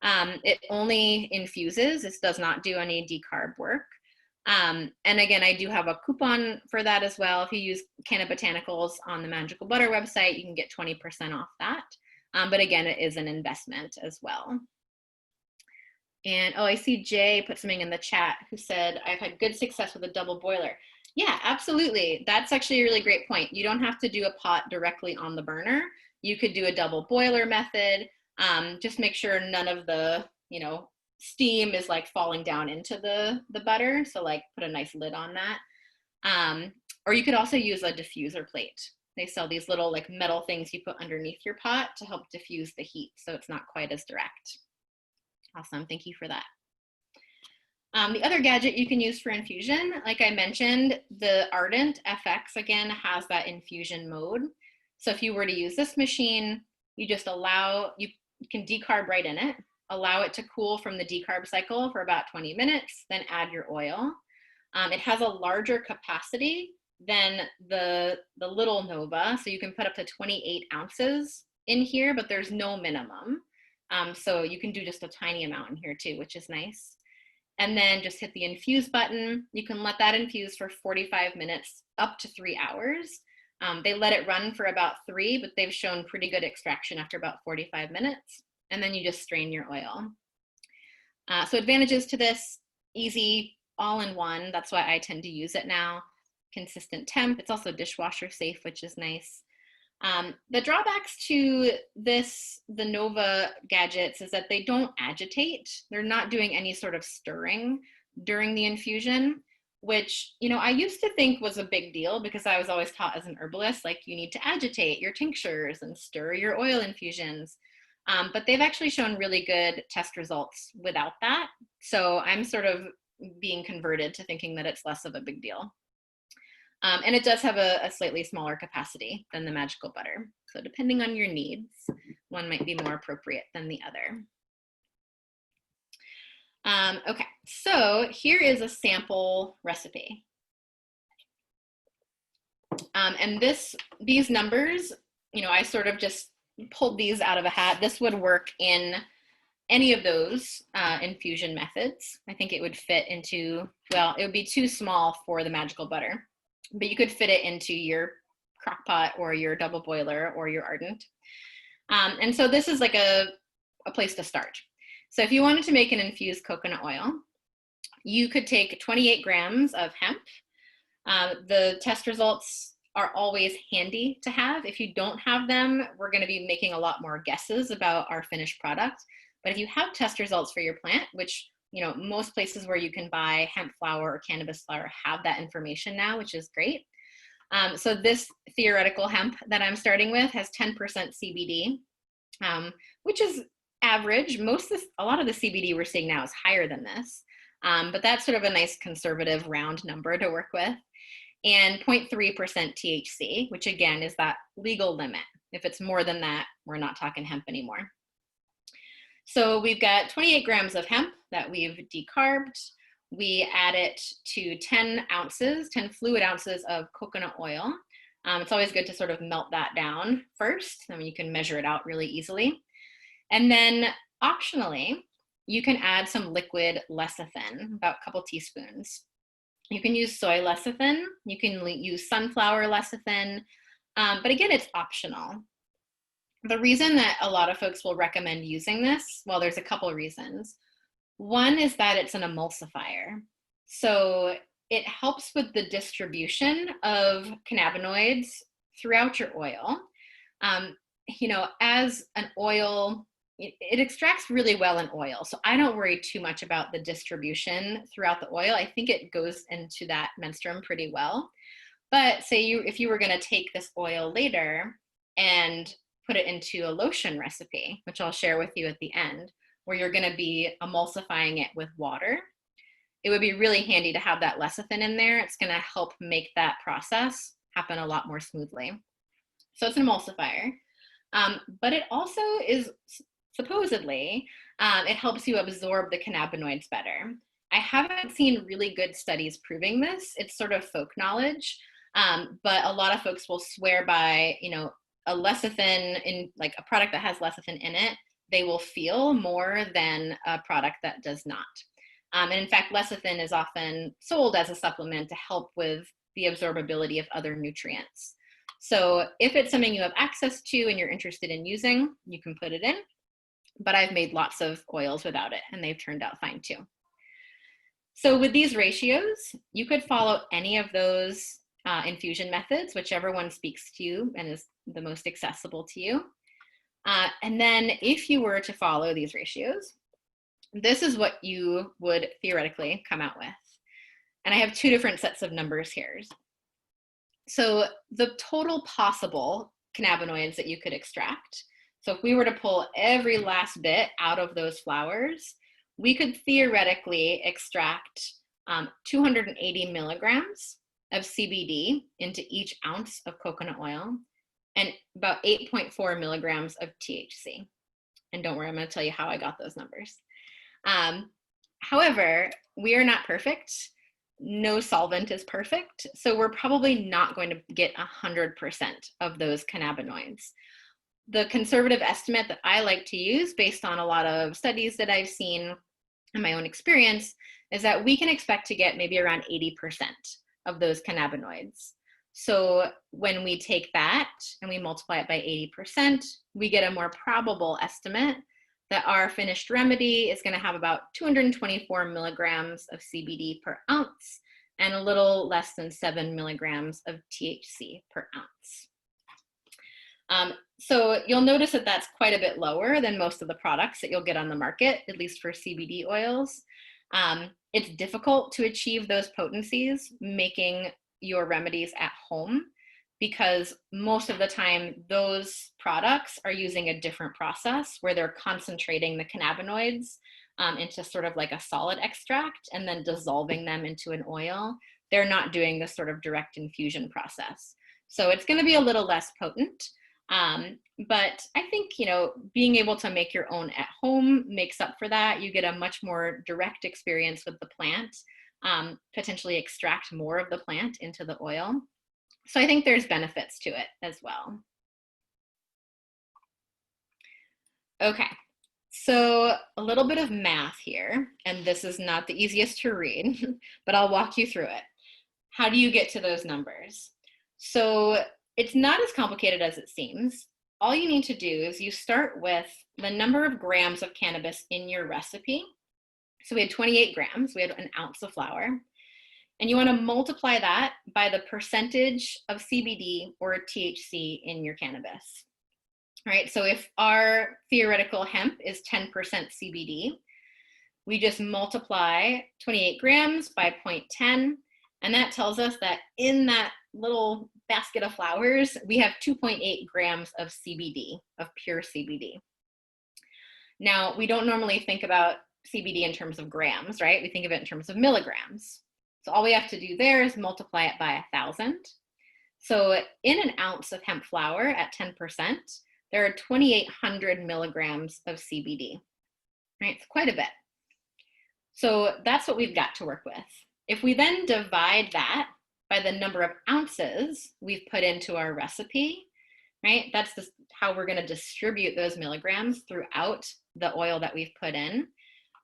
It only infuses. This does not do any decarb work. And again, I do have a coupon for that as well. If you use Cannabotanicals on the Magical Butter website, you can get 20% off that. But again, it is an investment as well. And oh, I see Jay put something in the chat who said, I've had good success with a double boiler. Yeah, absolutely. That's actually a really great point. You don't have to do a pot directly on the burner. You could do a double boiler method. Just make sure none of the, steam is like falling down into the butter. So like put a nice lid on that. Or you could also use a diffuser plate. They sell these little like metal things you put underneath your pot to help diffuse the heat, so it's not quite as direct. Awesome, thank you for that. The other gadget you can use for infusion, like I mentioned, the Ardent FX again has that infusion mode. So if you were to use this machine, you just you can decarb right in it. allow it to cool from the decarb cycle for about 20 minutes, then add your oil. It has a larger capacity than the little Nova, so you can put up to 28 ounces in here, but there's no minimum. So you can do just a tiny amount in here too, which is nice. And then just hit the infuse button. You can let that infuse for 45 minutes up to 3 hours. They let it run for about 3, but they've shown pretty good extraction after about 45 minutes. And then you just strain your oil. So advantages to this: easy, all-in-one. That's why I tend to use it now. Consistent temp. It's also dishwasher safe, which is nice. The drawbacks to the Nova gadgets is that they don't agitate. They're not doing any sort of stirring during the infusion, which, you know, I used to think was a big deal because I was always taught as an herbalist, like, you need to agitate your tinctures and stir your oil infusions. But they've actually shown really good test results without that. So I'm sort of being converted to thinking that it's less of a big deal. And it does have a slightly smaller capacity than the magical butter. So depending on your needs, one might be more appropriate than the other. Okay, so here is a sample recipe. And these numbers, you know, I sort of just pulled these out of a hat. This would work in any of those infusion methods. I think it would fit into, well, it would be too small for the magical butter, but you could fit it into your crock pot or your double boiler or your ardent. And so this is like a place to start. So if you wanted to make an infused coconut oil, you could take 28 grams of hemp. The test results are always handy to have. If you don't have them, we're going to be making a lot more guesses about our finished product. But if you have test results for your plant, which, you know, most places where you can buy hemp flower or cannabis flower have that information now, which is great. So this theoretical hemp that I'm starting with has 10% CBD, which is average. A lot of the CBD we're seeing now is higher than this, but that's sort of a nice conservative round number to work with. And 0.3% THC, which again is that legal limit. If it's more than that, we're not talking hemp anymore. So we've got 28 grams of hemp that we've decarbed. We add it to 10 fluid ounces of coconut oil. It's always good to sort of melt that down first. I mean, you can measure it out really easily. And then optionally, you can add some liquid lecithin, about a couple teaspoons. You can use soy lecithin, you can use sunflower lecithin, but again, it's optional. The reason that a lot of folks will recommend using this, well, there's a couple reasons. One is that it's an emulsifier. So it helps with the distribution of cannabinoids throughout your oil. You know, as an oil, it extracts really well in oil. So I don't worry too much about the distribution throughout the oil. I think it goes into that menstruum pretty well. But say if you were going to take this oil later and put it into a lotion recipe, which I'll share with you at the end, where you're going to be emulsifying it with water, it would be really handy to have that lecithin in there. It's going to help make that process happen a lot more smoothly. So it's an emulsifier, but it also is supposedly, it helps you absorb the cannabinoids better. I haven't seen really good studies proving this. It's sort of folk knowledge, but a lot of folks will swear by, you know, a lecithin in like a product that has lecithin in it, they will feel more than a product that does not. And in fact, lecithin is often sold as a supplement to help with the absorbability of other nutrients. So if it's something you have access to and you're interested in using, you can put it in. But I've made lots of oils without it, and they've turned out fine too. So with these ratios, you could follow any of those infusion methods, whichever one speaks to you and is the most accessible to you. And then if you were to follow these ratios, this is what you would theoretically come out with. And I have two different sets of numbers here. So the total possible cannabinoids that you could extract. So if we were to pull every last bit out of those flowers, we could theoretically extract 280 milligrams of CBD into each ounce of coconut oil and about 8.4 milligrams of THC. And don't worry, I'm going to tell you how I got those numbers. However, we are not perfect. No solvent is perfect. So we're probably not going to get 100% of those cannabinoids. The conservative estimate that I like to use based on a lot of studies that I've seen in my own experience is that we can expect to get maybe around 80% of those cannabinoids. So when we take that and we multiply it by 80%, we get a more probable estimate that our finished remedy is going to have about 224 milligrams of CBD per ounce and a little less than 7 milligrams of THC per ounce. So you'll notice that that's quite a bit lower than most of the products that you'll get on the market, at least for CBD oils. It's difficult to achieve those potencies making your remedies at home, because most of the time those products are using a different process where they're concentrating the cannabinoids into sort of like a solid extract and then dissolving them into an oil. They're not doing this sort of direct infusion process. So it's going to be a little less potent. But I think, being able to make your own at home makes up for that. You get a much more direct experience with the plant, potentially extract more of the plant into the oil. So I think there's benefits to it as well. Okay, so a little bit of math here, and this is not the easiest to read, but I'll walk you through it. How do you get to those numbers? So it's not as complicated as it seems. All you need to do is you start with the number of grams of cannabis in your recipe. So we had 28 grams, we had an ounce of flower. And you want to multiply that by the percentage of CBD or THC in your cannabis. All right, so if our theoretical hemp is 10% CBD, we just multiply 28 grams by 0.10, and that tells us that in that little basket of flowers, we have 2.8 grams of CBD, of pure CBD. Now, we don't normally think about CBD in terms of grams, right? We think of it in terms of milligrams. So all we have to do there is multiply it by 1,000. So in an ounce of hemp flower at 10%, there are 2,800 milligrams of CBD, right? It's quite a bit. So that's what we've got to work with. If we then divide that by the number of ounces we've put into our recipe, right? That's just how we're going to distribute those milligrams throughout the oil that we've put in.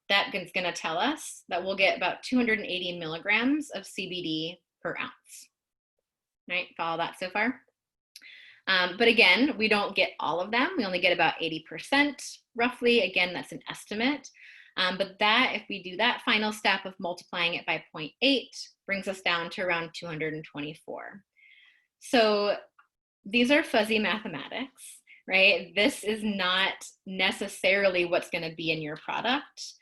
That is going to tell us that we'll get about 280 milligrams of CBD per ounce. Right? Follow that so far? But again, we don't get all of them. We only get about 80% roughly. Again, that's an estimate. But that, if we do that final step of multiplying it by 0.8, brings us down to around 224. So these are fuzzy mathematics, right? This is not necessarily what's going to be in your product.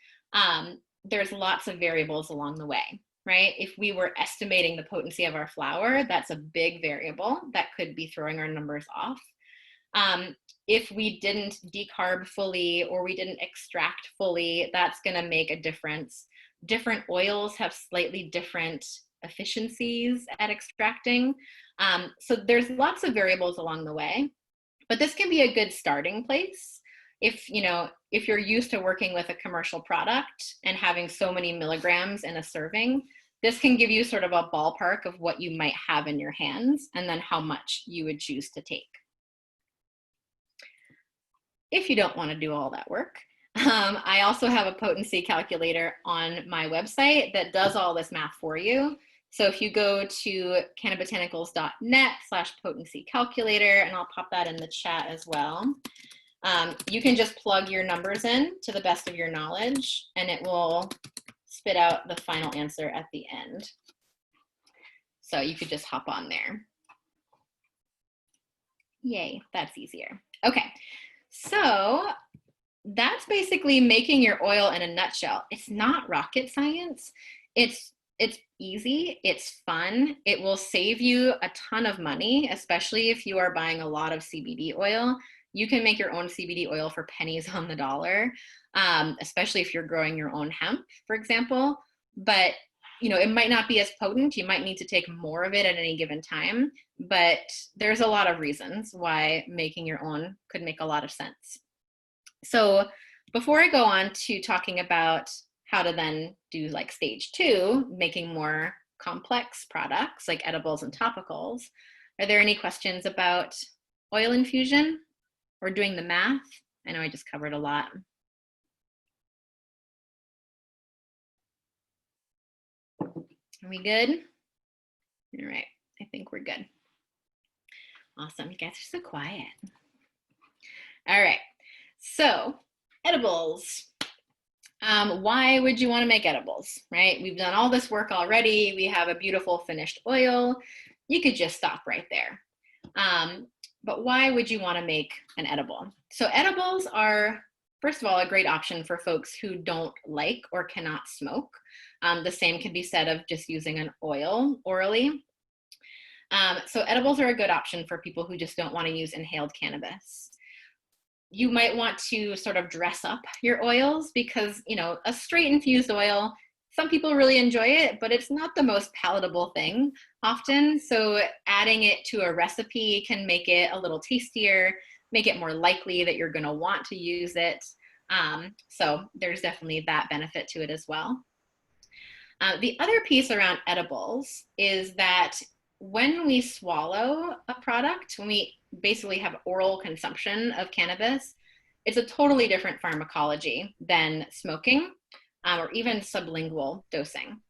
There's lots of variables along the way, right? If we were estimating the potency of our flower, that's a big variable that could be throwing our numbers off. If we didn't decarb fully or we didn't extract fully, that's going to make a difference. Different oils have slightly different efficiencies at extracting. So there's lots of variables along the way, but this can be a good starting place. If you're used to working with a commercial product and having so many milligrams in a serving, this can give you sort of a ballpark of what you might have in your hands and then how much you would choose to take. If you don't want to do all that work, I also have a potency calculator on my website that does all this math for you. So if you go to cannabotanicals.net/potency calculator, and I'll pop that in the chat as well, you can just plug your numbers in to the best of your knowledge, and it will spit out the final answer at the end. So you could just hop on there. Yay, that's easier. Okay, so that's basically making your oil in a nutshell. It's not rocket science. It's easy, it's fun. It will save you a ton of money, especially if you are buying a lot of CBD oil. You can make your own CBD oil for pennies on the dollar, especially if you're growing your own hemp, for example. But it might not be as potent. You might need to take more of it at any given time, but there's a lot of reasons why making your own could make a lot of sense. So before I go on to talking about how to then do like stage 2, making more complex products like edibles and topicals, are there any questions about oil infusion or doing the math? I know I just covered a lot. Are we good? All right, I think we're good. Awesome, you guys are so quiet. All right, so edibles. Why would you want to make edibles, right? We've done all this work already. We have a beautiful finished oil. You could just stop right there. But why would you want to make an edible? So edibles are, first of all, a great option for folks who don't like or cannot smoke. The same can be said of just using an oil orally. So edibles are a good option for people who just don't want to use inhaled cannabis. You might want to sort of dress up your oils because, you know, a straight infused oil, some people really enjoy it, but it's not the most palatable thing often. So adding it to a recipe can make it a little tastier, make it more likely that you're going to want to use it. So there's definitely that benefit to it as well. The other piece around edibles is that when we swallow a product, when we basically have oral consumption of cannabis, it's a totally different pharmacology than smoking or even sublingual dosing.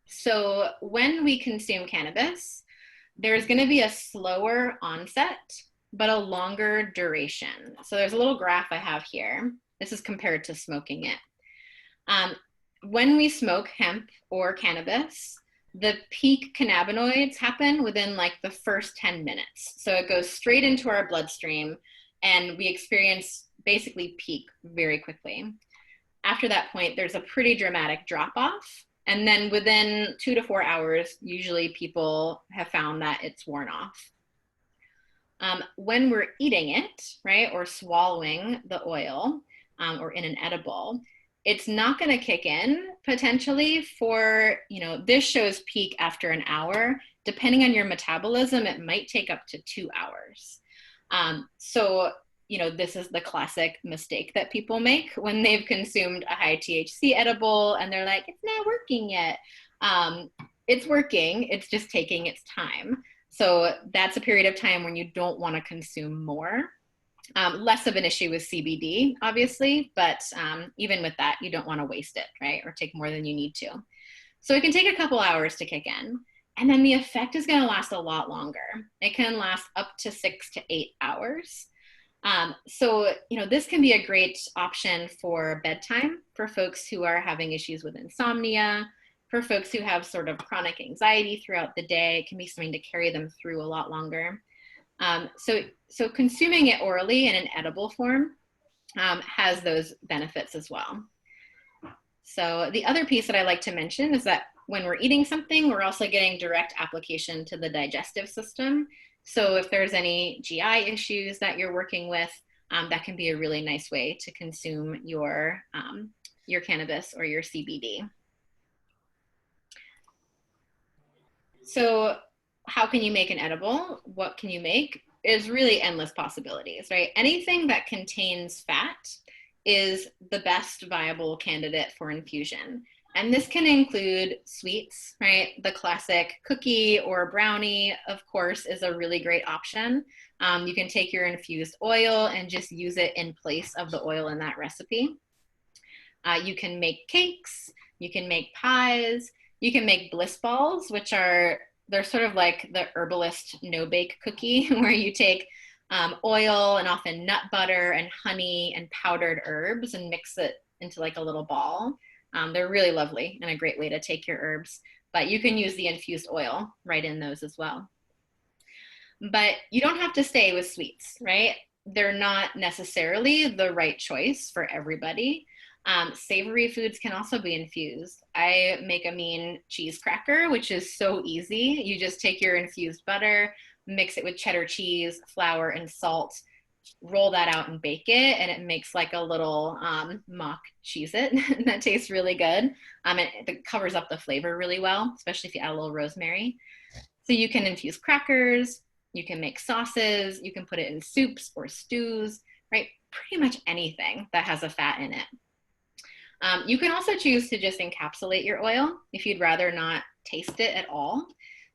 So when we consume cannabis, there's going to be a slower onset, but a longer duration. So there's a little graph I have here. This is compared to smoking it. When we smoke hemp or cannabis, the peak cannabinoids happen within like the first 10 minutes. So it goes straight into our bloodstream and we experience basically peak very quickly. After that point, there's a pretty dramatic drop off. And then within 2 to 4 hours, usually people have found that it's worn off. When we're eating it, right, or swallowing the oil or in an edible, it's not going to kick in potentially for, you know, this shows peak after an hour. Depending on your metabolism, it might take up to 2 hours. So, you know, this is the classic mistake that people make when they've consumed a high THC edible and they're like, it's not working yet. It's working, it's just taking its time. So that's a period of time when you don't want to consume more. Less of an issue with CBD, obviously, but even with that, you don't want to waste it, right? Or take more than you need to. So it can take a couple hours to kick in. And then the effect is going to last a lot longer. It can last up to 6 to 8 hours. So, you know, this can be a great option for bedtime for folks who are having issues with insomnia, for folks who have sort of chronic anxiety throughout the day. It can be something to carry them through a lot longer. So consuming it orally in an edible form has those benefits as well. So the other piece that I like to mention is that when we're eating something, we're also getting direct application to the digestive system. So if there's any GI issues that you're working with, that can be a really nice way to consume your cannabis or your CBD. So how can you make an edible? What can you make? Is really endless possibilities, right? Anything that contains fat is the best viable candidate for infusion. And this can include sweets, right? The classic cookie or brownie, of course, is a really great option. You can take your infused oil and just use it in place of the oil in that recipe. You can make cakes, you can make pies, you can make bliss balls, which are, they're sort of like the herbalist no-bake cookie, where you take oil and often nut butter and honey and powdered herbs and mix it into like a little ball. They're really lovely and a great way to take your herbs, but you can use the infused oil right in those as well. But you don't have to stay with sweets, right? They're not necessarily the right choice for everybody. Savory foods can also be infused. I make a mean cheese cracker, which is so easy. You just take your infused butter, mix it with cheddar cheese, flour, and salt, roll that out and bake it, and it makes like a little mock Cheez-It that tastes really good. It covers up the flavor really well, especially if you add a little rosemary. So you can infuse crackers, you can make sauces, you can put it in soups or stews. right? Pretty much anything that has a fat in it. You can also choose to just encapsulate your oil if you'd rather not taste it at all.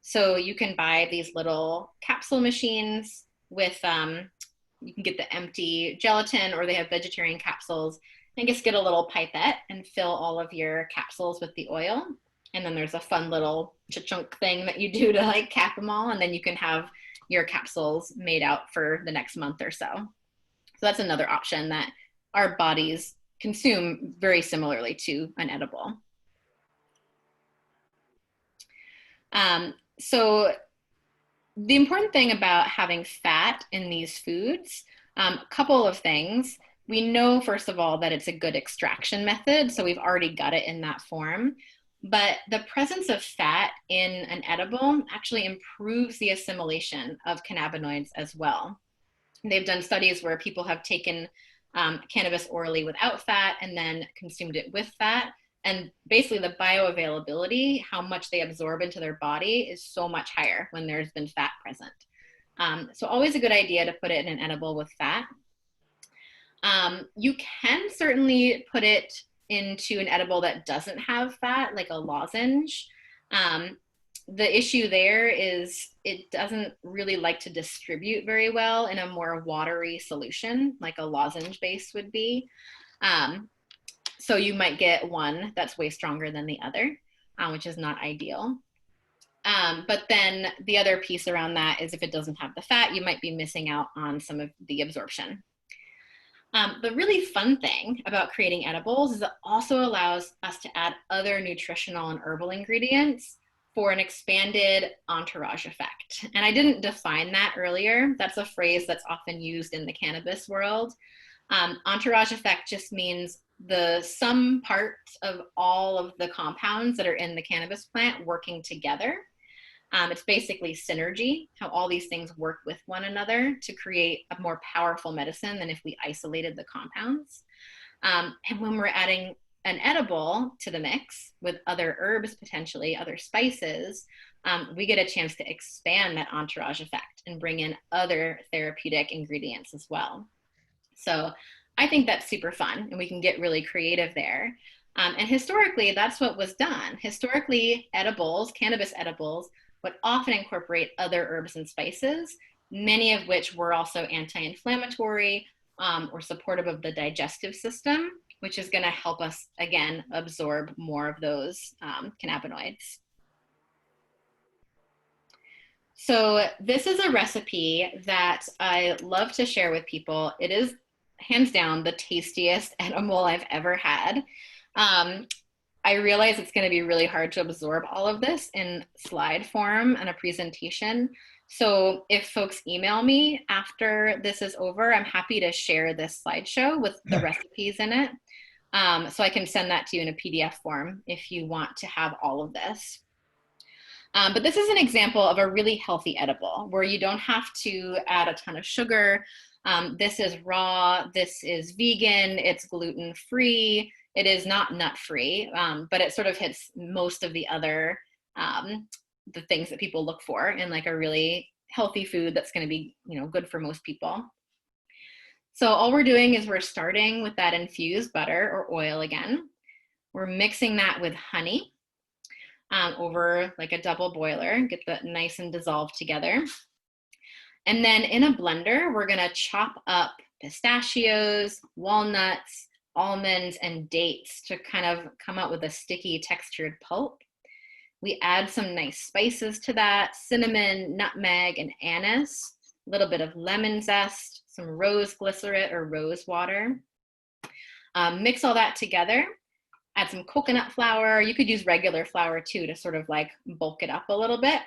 So you can buy these little capsule machines with, you can get the empty gelatin, or they have vegetarian capsules, and just get a little pipette and fill all of your capsules with the oil. And then there's a fun little chunk thing that you do to like cap them all. And then you can have your capsules made out for the next month or so. So that's another option that our bodies consume very similarly to an edible. So the important thing about having fat in these foods, a couple of things. We know, first of all, that it's a good extraction method. So we've already got it in that form. But the presence of fat in an edible actually improves the assimilation of cannabinoids as well. They've done studies where people have taken cannabis orally without fat and then consumed it with fat. And basically the bioavailability, how much they absorb into their body, is so much higher when there's been fat present. So always a good idea to put it in an edible with fat. You can certainly put it into an edible that doesn't have fat, like a lozenge. The issue there is it doesn't really like to distribute very well in a more watery solution, like a lozenge base would be. So you might get one that's way stronger than the other, which is not ideal. But then the other piece around that is if it doesn't have the fat, you might be missing out on some of the absorption. The really fun thing about creating edibles is it also allows us to add other nutritional and herbal ingredients for an expanded entourage effect. And I didn't define that earlier. That's a phrase that's often used in the cannabis world. Entourage effect just means the sum parts of all of the compounds that are in the cannabis plant working together. It's basically synergy, how all these things work with one another to create a more powerful medicine than if we isolated the compounds. And when we're adding an edible to the mix with other herbs, potentially other spices, we get a chance to expand that entourage effect and bring in other therapeutic ingredients as well. So I think that's super fun, and we can get really creative there. And historically, that's what was done. Historically, edibles, cannabis edibles, would often incorporate other herbs and spices, many of which were also anti-inflammatory or supportive of the digestive system, which is going to help us, again, absorb more of those cannabinoids. So this is a recipe that I love to share with people. It is hands down the tastiest edible I've ever had. I realize it's going to be really hard to absorb all of this in slide form and a presentation. So if folks email me after this is over, I'm happy to share this slideshow with the recipes in it. So I can send that to you in a PDF form if you want to have all of this. But this is an example of a really healthy edible where you don't have to add a ton of sugar. This is raw, this is vegan, it's gluten-free. It is not nut-free, but it sort of hits most of the other, the things that people look for in like a really healthy food that's going to be, good for most people. So all we're doing is we're starting with that infused butter or oil again. We're mixing that with honey over like a double boiler, get that nice and dissolved together. And then in a blender, we're going to chop up pistachios, walnuts, almonds, and dates to kind of come out with a sticky textured pulp. We add some nice spices to that, cinnamon, nutmeg, and anise, a little bit of lemon zest, some rose glycerate or rose water. Mix all that together, add some coconut flour. You could use regular flour too to sort of like bulk it up a little bit,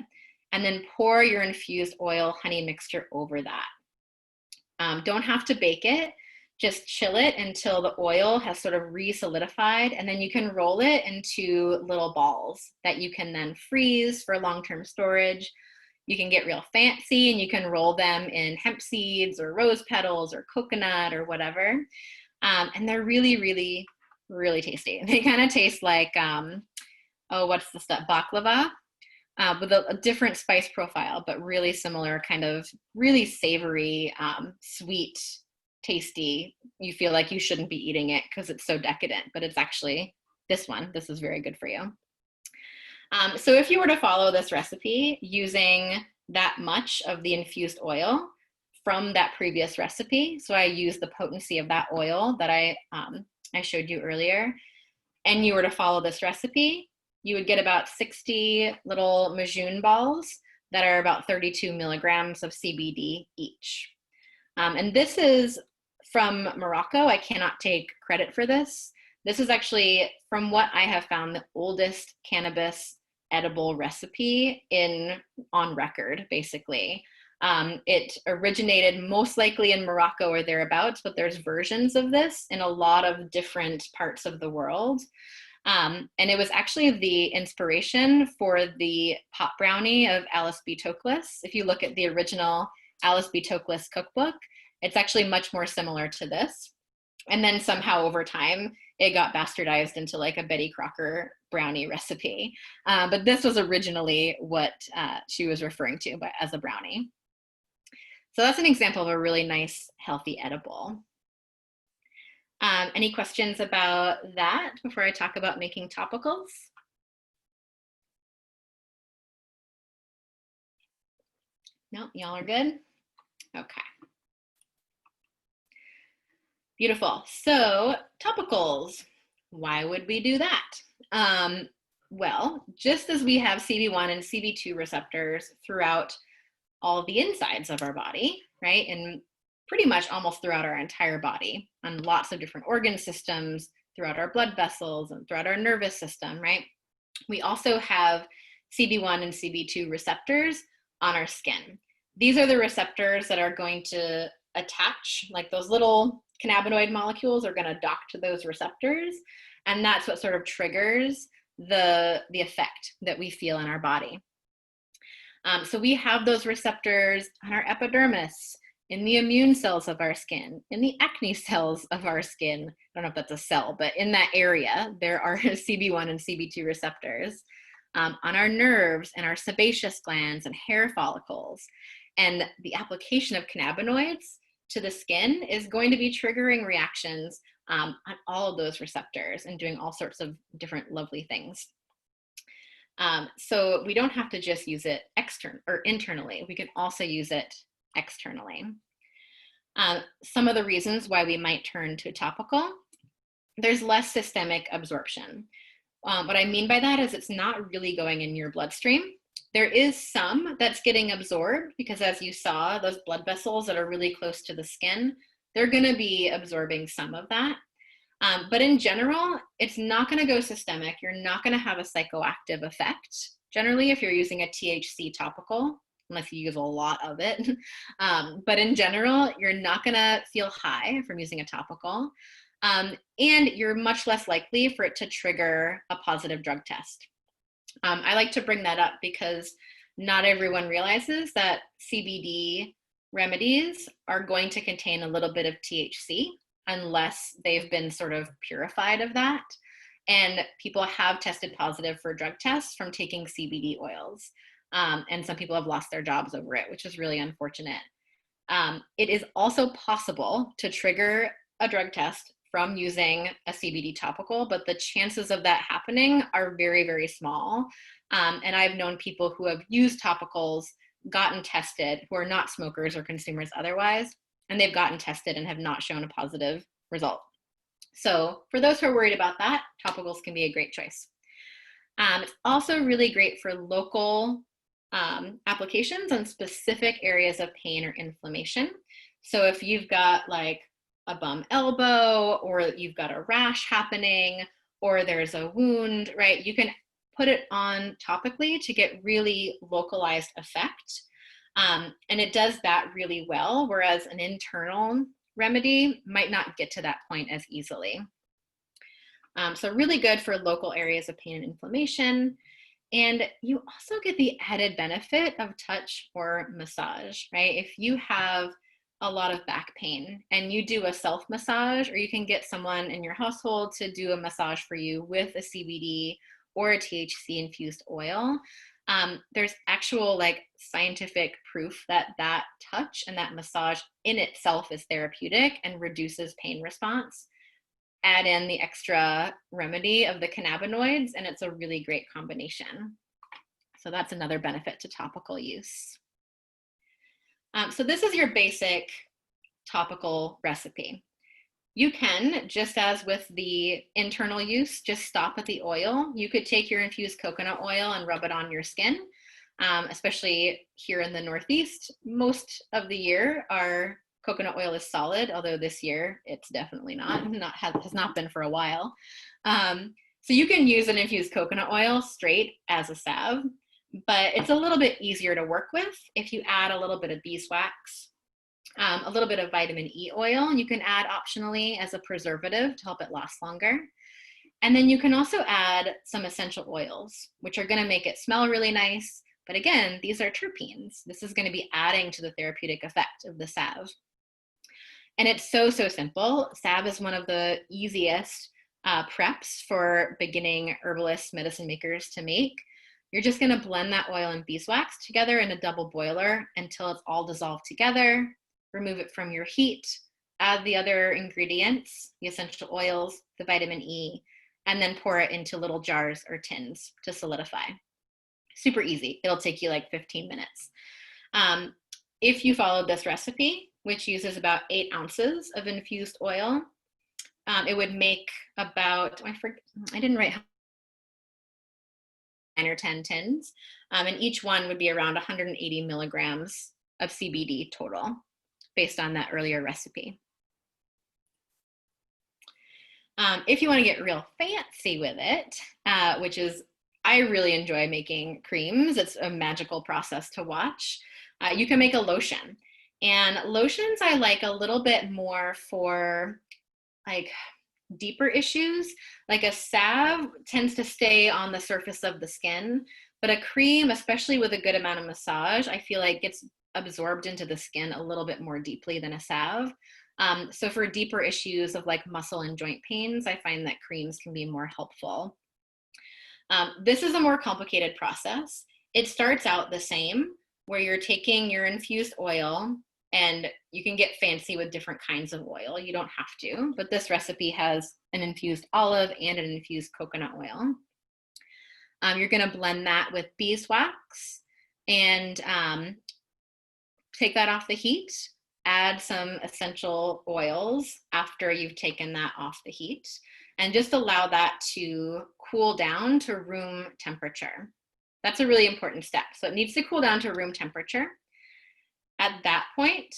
and then pour your infused oil honey mixture over that. Don't have to bake it. Just chill it until the oil has sort of re-solidified, and then you can roll it into little balls that you can then freeze for long-term storage. You can get real fancy and you can roll them in hemp seeds or rose petals or coconut or whatever. And they're really, really, really tasty. They kind of taste like, what's the stuff? Baklava, with a different spice profile, but really similar, kind of really savory, sweet tasty, you feel like you shouldn't be eating it because it's so decadent, but it's actually this one. This is very good for you. So if you were to follow this recipe using that much of the infused oil from that previous recipe, so I used the potency of that oil that I showed you earlier, and you were to follow this recipe, you would get about 60 little Majoun balls that are about 32 milligrams of CBD each. And this is from Morocco. I cannot take credit for this. This is actually, from what I have found, the oldest cannabis edible recipe on record, basically. It originated most likely in Morocco or thereabouts, but there's versions of this in a lot of different parts of the world. And it was actually the inspiration for the pot brownie of Alice B. Toklas. If you look at the original Alice B. Toklas cookbook, it's actually much more similar to this. And then somehow over time, it got bastardized into like a Betty Crocker brownie recipe. But this was originally what she was referring to as a brownie. So that's an example of a really nice, healthy edible. Any questions about that before I talk about making topicals? No, y'all are good? Okay. Beautiful. So topicals, why would we do that? Well, just as we have CB1 and CB2 receptors throughout all the insides of our body, right? And pretty much almost throughout our entire body, on lots of different organ systems, throughout our blood vessels and throughout our nervous system, right? We also have CB1 and CB2 receptors on our skin. These are the receptors that are going to attach, like those little cannabinoid molecules are going to dock to those receptors, and that's what sort of triggers the effect that we feel in our body. So we have those receptors on our epidermis, in the immune cells of our skin, in the acne cells of our skin. I don't know if that's a cell, but in that area, there are CB1 and CB2 receptors on our nerves and our sebaceous glands and hair follicles. And the application of cannabinoids to the skin is going to be triggering reactions on all of those receptors and doing all sorts of different lovely things. So we don't have to just use it externally or internally. We can also use it externally. Some of the reasons why we might turn to topical, there's less systemic absorption. What I mean by that is it's not really going in your bloodstream. There is some that's getting absorbed because, as you saw, those blood vessels that are really close to the skin, they're going to be absorbing some of that. But in general, it's not going to go systemic. You're not going to have a psychoactive effect. Generally, if you're using a THC topical, unless you use a lot of it. But in general, you're not going to feel high from using a topical. And you're much less likely for it to trigger a positive drug test. I like to bring that up because not everyone realizes that CBD remedies are going to contain a little bit of THC unless they've been sort of purified of that. And people have tested positive for drug tests from taking CBD oils. And some people have lost their jobs over it, which is really unfortunate. It is also possible to trigger a drug test from using a CBD topical, but the chances of that happening are very, very small. And I've known people who have used topicals, gotten tested, who are not smokers or consumers otherwise, and they've gotten tested and have not shown a positive result. So for those who are worried about that, topicals can be a great choice. It's also really great for local applications on specific areas of pain or inflammation. So if you've got like a bum elbow, or you've got a rash happening, or there's a wound, right? You can put it on topically to get really localized effect. And it does that really well, whereas an internal remedy might not get to that point as easily. So really good for local areas of pain and inflammation. And you also get the added benefit of touch or massage, right? If you have a lot of back pain and you do a self massage, or you can get someone in your household to do a massage for you with a CBD or a THC infused oil, There's actual like scientific proof that that touch and that massage in itself is therapeutic and reduces pain response. Add in the extra remedy of the cannabinoids, and it's a really great combination. So that's another benefit to topical use. So this is your basic topical recipe. You can, just as with the internal use, just stop at the oil. You could take your infused coconut oil and rub it on your skin, especially here in the Northeast. Most of the year, our coconut oil is solid, although this year it's definitely not, has not been for a while. So you can use an infused coconut oil straight as a salve, but it's a little bit easier to work with if you add a little bit of beeswax. A little bit of vitamin E oil you can add optionally as a preservative to help it last longer. And then you can also add some essential oils, which are going to make it smell really nice. But again, these are terpenes. This is going to be adding to the therapeutic effect of the salve. And it's so, so simple. Salve is one of the easiest preps for beginning herbalists, medicine makers to make. You're just going to blend that oil and beeswax together in a double boiler until it's all dissolved together. Remove it from your heat, add the other ingredients, the essential oils, the vitamin E, and then pour it into little jars or tins to solidify. Super easy. It'll take you like 15 minutes. If you followed this recipe, which uses about 8 ounces of infused oil, it would make about, I didn't write 9 or 10 tins, and each one would be around 180 milligrams of CBD total, based on that earlier recipe. If you want to get real fancy with it, which is, I really enjoy making creams. It's a magical process to watch. You can make a lotion. And lotions I like a little bit more for like deeper issues. Like a salve tends to stay on the surface of the skin, but a cream, especially with a good amount of massage, I feel like gets absorbed into the skin a little bit more deeply than a salve. So for deeper issues of like muscle and joint pains, I find that creams can be more helpful. This is a more complicated process. It starts out the same, where you're taking your infused oil, and you can get fancy with different kinds of oil. You don't have to, but this recipe has an infused olive and an infused coconut oil. You're gonna blend that with beeswax and take that off the heat, add some essential oils after you've taken that off the heat, and just allow that to cool down to room temperature. That's a really important step. So it needs to cool down to room temperature. At that point,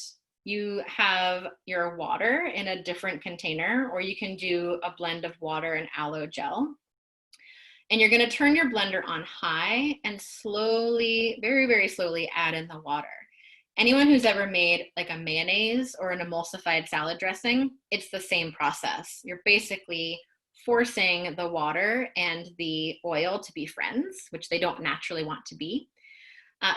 you have your water in a different container, or you can do a blend of water and aloe gel. And you're going to turn your blender on high and slowly, very, very slowly add in the water. Anyone who's ever made like a mayonnaise or an emulsified salad dressing, it's the same process. You're basically forcing the water and the oil to be friends, which they don't naturally want to be.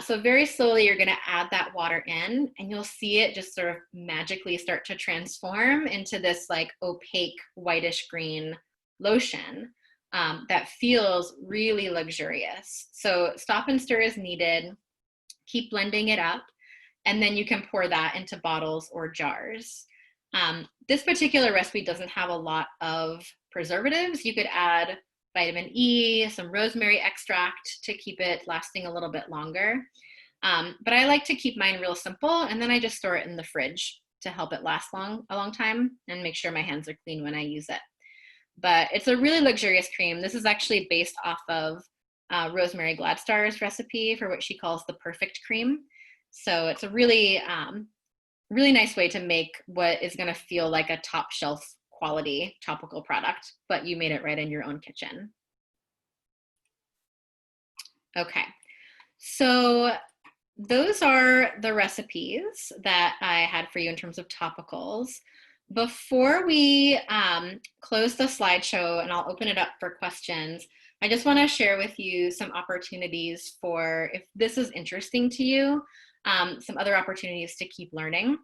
So very slowly, you're going to add that water in, and you'll see it just sort of magically start to transform into this like opaque whitish green lotion that feels really luxurious. So stop and stir as needed. Keep blending it up, and then you can pour that into bottles or jars. This particular recipe doesn't have a lot of preservatives. You could add vitamin E, some rosemary extract to keep it lasting a little bit longer. But I like to keep mine real simple, and then I just store it in the fridge to help it last a long time and make sure my hands are clean when I use it. But it's a really luxurious cream. This is actually based off of Rosemary Gladstar's recipe for what she calls the perfect cream. So it's a really, really nice way to make what is going to feel like a top shelf quality topical product, but you made it right in your own kitchen. Okay, so those are the recipes that I had for you in terms of topicals. Before we close the slideshow and I'll open it up for questions, I just want to share with you some opportunities for, if this is interesting to you, some other opportunities to keep learning.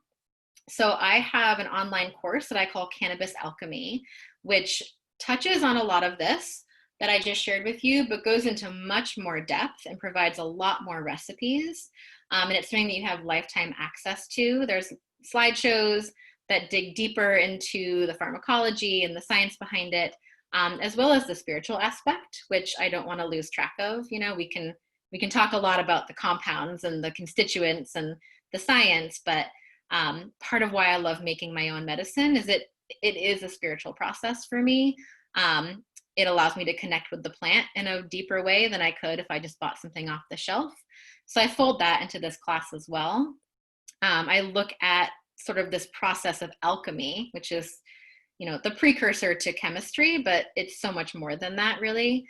So I have an online course that I call Cannabis Alchemy, which touches on a lot of this, that I just shared with you, but goes into much more depth and provides a lot more recipes. And it's something that you have lifetime access to. There's slideshows that dig deeper into the pharmacology and the science behind it, as well as the spiritual aspect, which I don't want to lose track of. You know, we can talk a lot about the compounds and the constituents and the science, but part of why I love making my own medicine is it is a spiritual process for me. It allows me to connect with the plant in a deeper way than I could if I just bought something off the shelf. So I fold that into this class as well. I look at sort of this process of alchemy, which is, you know, the precursor to chemistry, but it's so much more than that, really,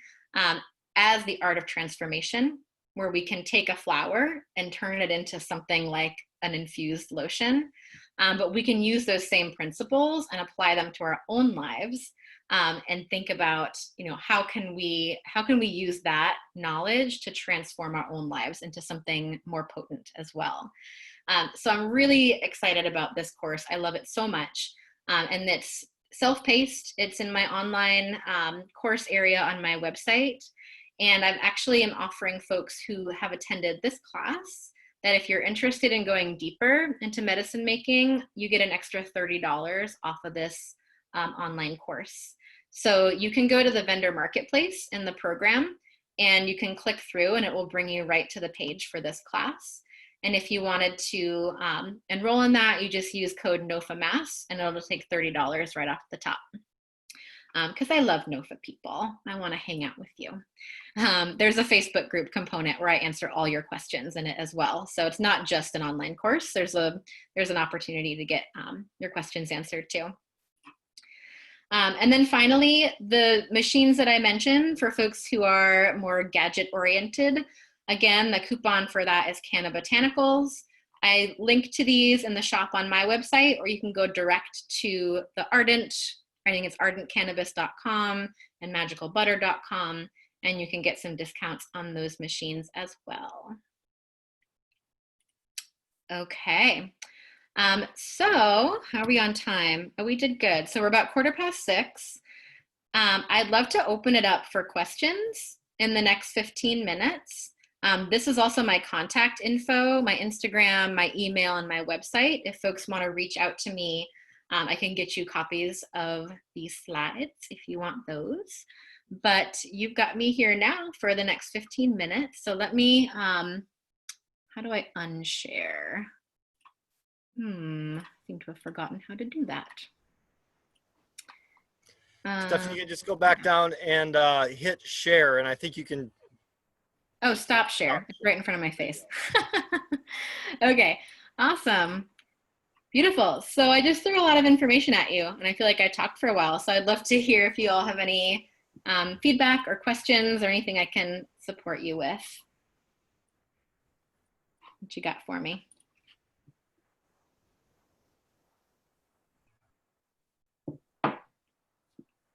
as the art of transformation, where we can take a flower and turn it into something like an infused lotion. But we can use those same principles and apply them to our own lives, and think about, you know, how can we use that knowledge to transform our own lives into something more potent as well. So I'm really excited about this course. I love it so much. And it's self-paced. It's in my online course area on my website. And I'm actually offering folks who have attended this class that if you're interested in going deeper into medicine making, you get an extra $30 off of this online course. So you can go to the vendor marketplace in the program and you can click through and it will bring you right to the page for this class. And if you wanted to enroll in that, you just use code NOFAMASS and it'll take $30 right off the top. Because I love NOFA people. I want to hang out with you. There's a Facebook group component where I answer all your questions in it as well. So it's not just an online course. There's an opportunity to get your questions answered too. And then finally, the machines that I mentioned for folks who are more gadget oriented. Again, the coupon for that is Cannabotanicals. I link to these in the shop on my website, or you can go direct to the Ardent. I think it's ardentcannabis.com and magicalbutter.com, and you can get some discounts on those machines as well. Okay, so how are we on time? Oh, we did good. So we're about 6:15. I'd love to open it up for questions in the next 15 minutes. This is also my contact info, my Instagram, my email, and my website. If folks want to reach out to me, I can get you copies of these slides if you want those. But you've got me here now for the next 15 minutes. So let me, how do I unshare? I seem to have forgotten how to do that. Stephanie, you can just go back down and hit share, and I think you can. Oh, stop share. It's right in front of my face. Okay, awesome. Beautiful. So I just threw a lot of information at you, and I feel like I talked for a while. So I'd love to hear if you all have any feedback or questions or anything I can support you with. What you got for me?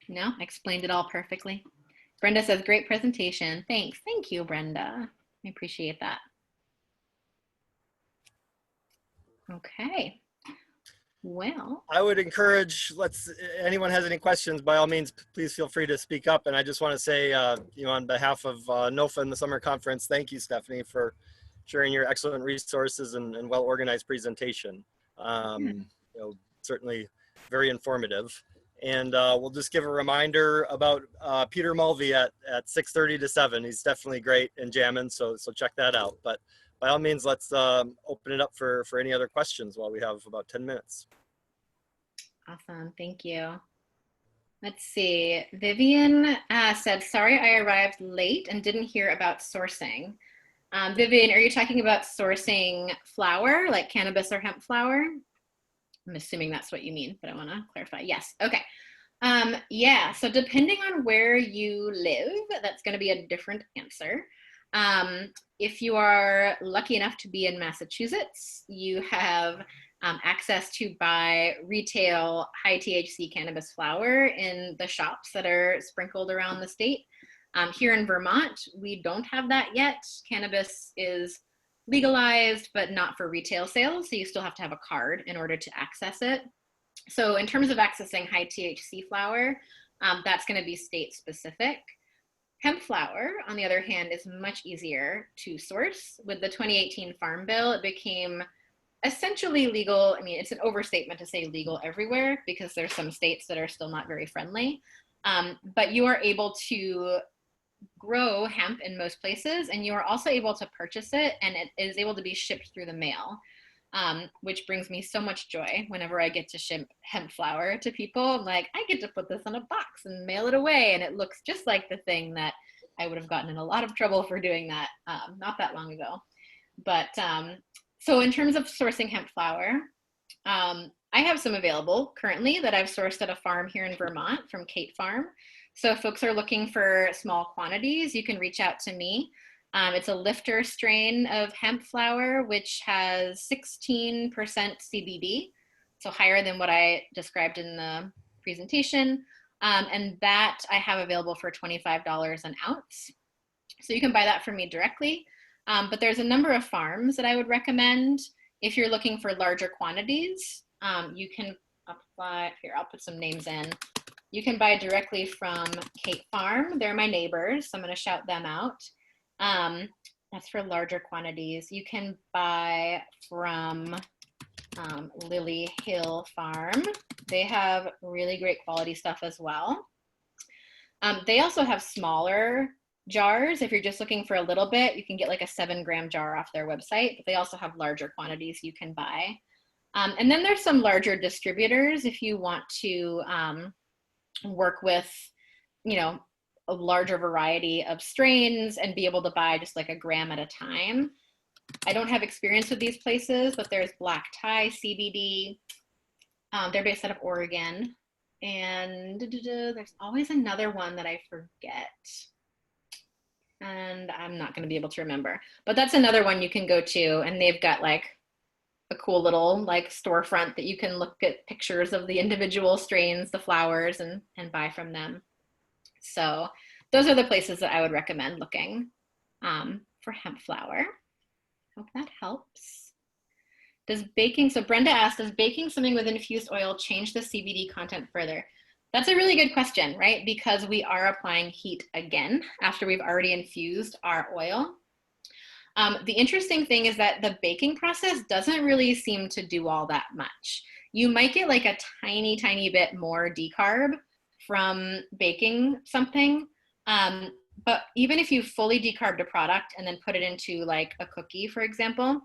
No, I explained it all perfectly. Brenda says, great presentation. Thanks. Thank you, Brenda. I appreciate that. Okay. Well, I would encourage, anyone has any questions, by all means, please feel free to speak up. And I just want to say, on behalf of NOFA and the Summer Conference, thank you, Stephanie, for sharing your excellent resources and well-organized presentation. Certainly very informative. And we'll just give a reminder about Peter Mulvey at 6:30 to 7. He's definitely great and jamming, so check that out. But by all means, let's open it up for any other questions while we have about 10 minutes. Awesome, thank you. Let's see, Vivian said, sorry I arrived late and didn't hear about sourcing. Vivian, are you talking about sourcing flower, like cannabis or hemp flower? I'm assuming that's what you mean, but I want to clarify. Yes, okay. Yeah, so depending on where you live, that's going to be a different answer. If you are lucky enough to be in Massachusetts, you have access to buy retail high THC cannabis flower in the shops that are sprinkled around the state. Here in Vermont, we don't have that yet. Cannabis is legalized, but not for retail sales. So you still have to have a card in order to access it. So in terms of accessing high THC flower, that's going to be state specific. Hemp flower, on the other hand, is much easier to source. With the 2018 Farm Bill, it became essentially legal. I mean, it's an overstatement to say legal everywhere because there's some states that are still not very friendly. But you are able to grow hemp in most places, and you are also able to purchase it, and it is able to be shipped through the mail, which brings me so much joy whenever I get to ship hemp flower to people. I'm like, I get to put this in a box and mail it away, and it looks just like the thing that I would have gotten in a lot of trouble for doing that not that long ago. But so in terms of sourcing hemp flower, I have some available currently that I've sourced at a farm here in Vermont from Kate Farm. So if folks are looking for small quantities, you can reach out to me. It's a lifter strain of hemp flower, which has 16% CBD, so higher than what I described in the presentation. And that I have available for $25 an ounce. So you can buy that from me directly. But there's a number of farms that I would recommend if you're looking for larger quantities. You can apply, here, I'll put some names in. You can buy directly from Kate Farm. They're my neighbors, so I'm gonna shout them out. That's for larger quantities. You can buy from Lily Hill Farm. They have really great quality stuff as well. They also have smaller jars. If you're just looking for a little bit, you can get like a 7-gram jar off their website, but they also have larger quantities you can buy. And then there's some larger distributors if you want to work with, you know, a larger variety of strains and be able to buy just like a gram at a time. I don't have experience with these places, but there's Black Tie CBD. They're based out of Oregon. And there's always another one that I forget. And I'm not going to be able to remember. But that's another one you can go to, and they've got like a cool little like storefront that you can look at pictures of the individual strains, the flowers, and buy from them. So those are the places that I would recommend looking for hemp flower. Hope that helps. Does baking, so Brenda asked, does baking something with infused oil change the CBD content further? That's a really good question, right? Because we are applying heat again after we've already infused our oil. The interesting thing is that the baking process doesn't really seem to do all that much. You might get like a tiny, tiny bit more decarb from baking something. But even if you fully decarbed a product and then put it into like a cookie, for example,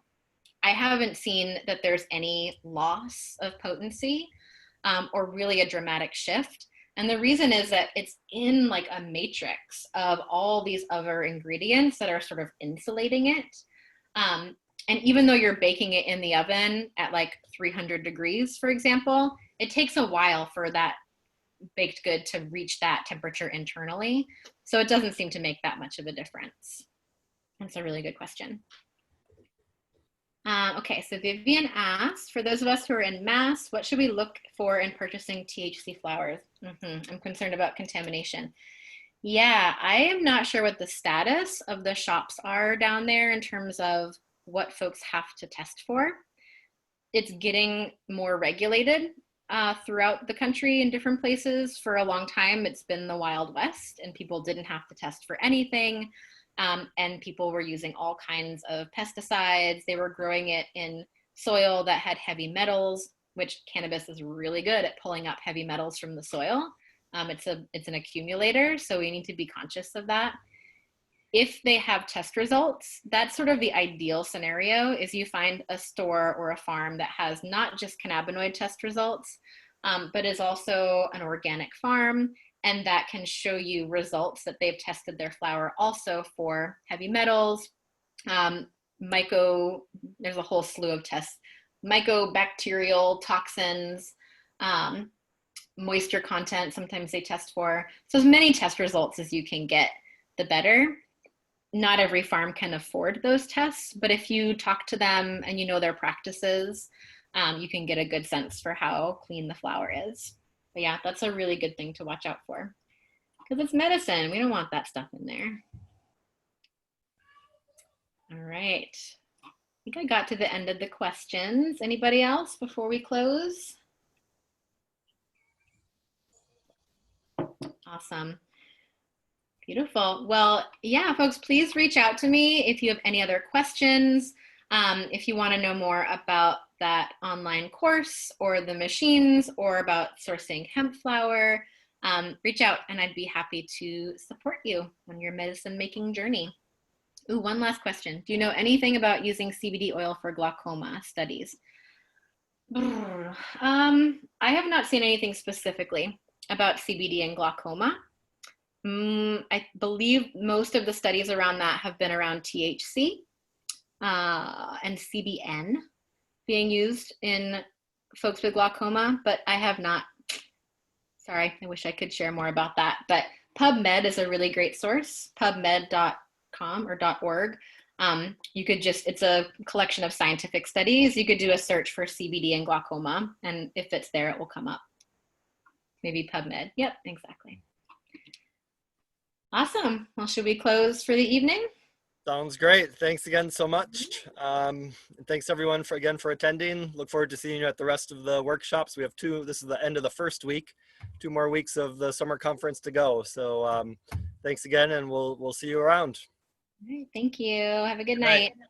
I haven't seen that there's any loss of potency or really a dramatic shift. And the reason is that it's in like a matrix of all these other ingredients that are sort of insulating it. And even though you're baking it in the oven at like 300 degrees, for example, it takes a while for that baked good to reach that temperature internally. So it doesn't seem to make that much of a difference. That's a really good question. Okay, so Vivian asked, for those of us who are in Mass, what should we look for in purchasing THC flowers? I'm concerned about contamination. Yeah, I am not sure what the status of the shops are down there in terms of what folks have to test for. It's getting more regulated throughout the country in different places. For a long time, it's been the Wild West and people didn't have to test for anything. And people were using all kinds of pesticides. They were growing it in soil that had heavy metals, which cannabis is really good at pulling up heavy metals from the soil. It's an accumulator, so we need to be conscious of that. If they have test results, that's sort of the ideal scenario, is you find a store or a farm that has not just cannabinoid test results, but is also an organic farm, and that can show you results that they've tested their flower also for heavy metals, there's a whole slew of tests, mycobacterial toxins, moisture content, sometimes they test for. So as many test results as you can get, the better. Not every farm can afford those tests, but if you talk to them and you know their practices, you can get a good sense for how clean the flower is. But yeah, that's a really good thing to watch out for because it's medicine. We don't want that stuff in there. All right. I think I got to the end of the questions. Anybody else before we close? Awesome. Beautiful. Well, yeah, folks, please reach out to me if you have any other questions. If you want to know more about that online course or the machines or about sourcing hemp flower, reach out and I'd be happy to support you on your medicine making journey. Ooh, one last question. Do you know anything about using CBD oil for glaucoma studies? I have not seen anything specifically about CBD and glaucoma. I believe most of the studies around that have been around THC and CBN being used in folks with glaucoma, but I have not. Sorry, I wish I could share more about that. But PubMed is a really great source, pubmed.com or .org. You could just, it's a collection of scientific studies. You could do a search for CBD and glaucoma, and if it's there, it will come up. Maybe PubMed. Yep, exactly. Awesome. Well, should we close for the evening? Sounds great. Thanks again so much. And thanks everyone for attending. Look forward to seeing you at the rest of the workshops. We have this is the end of the first week, 2 more weeks of the summer conference to go. So thanks again, and we'll see you around. All right, thank you. Have a good Good night. night.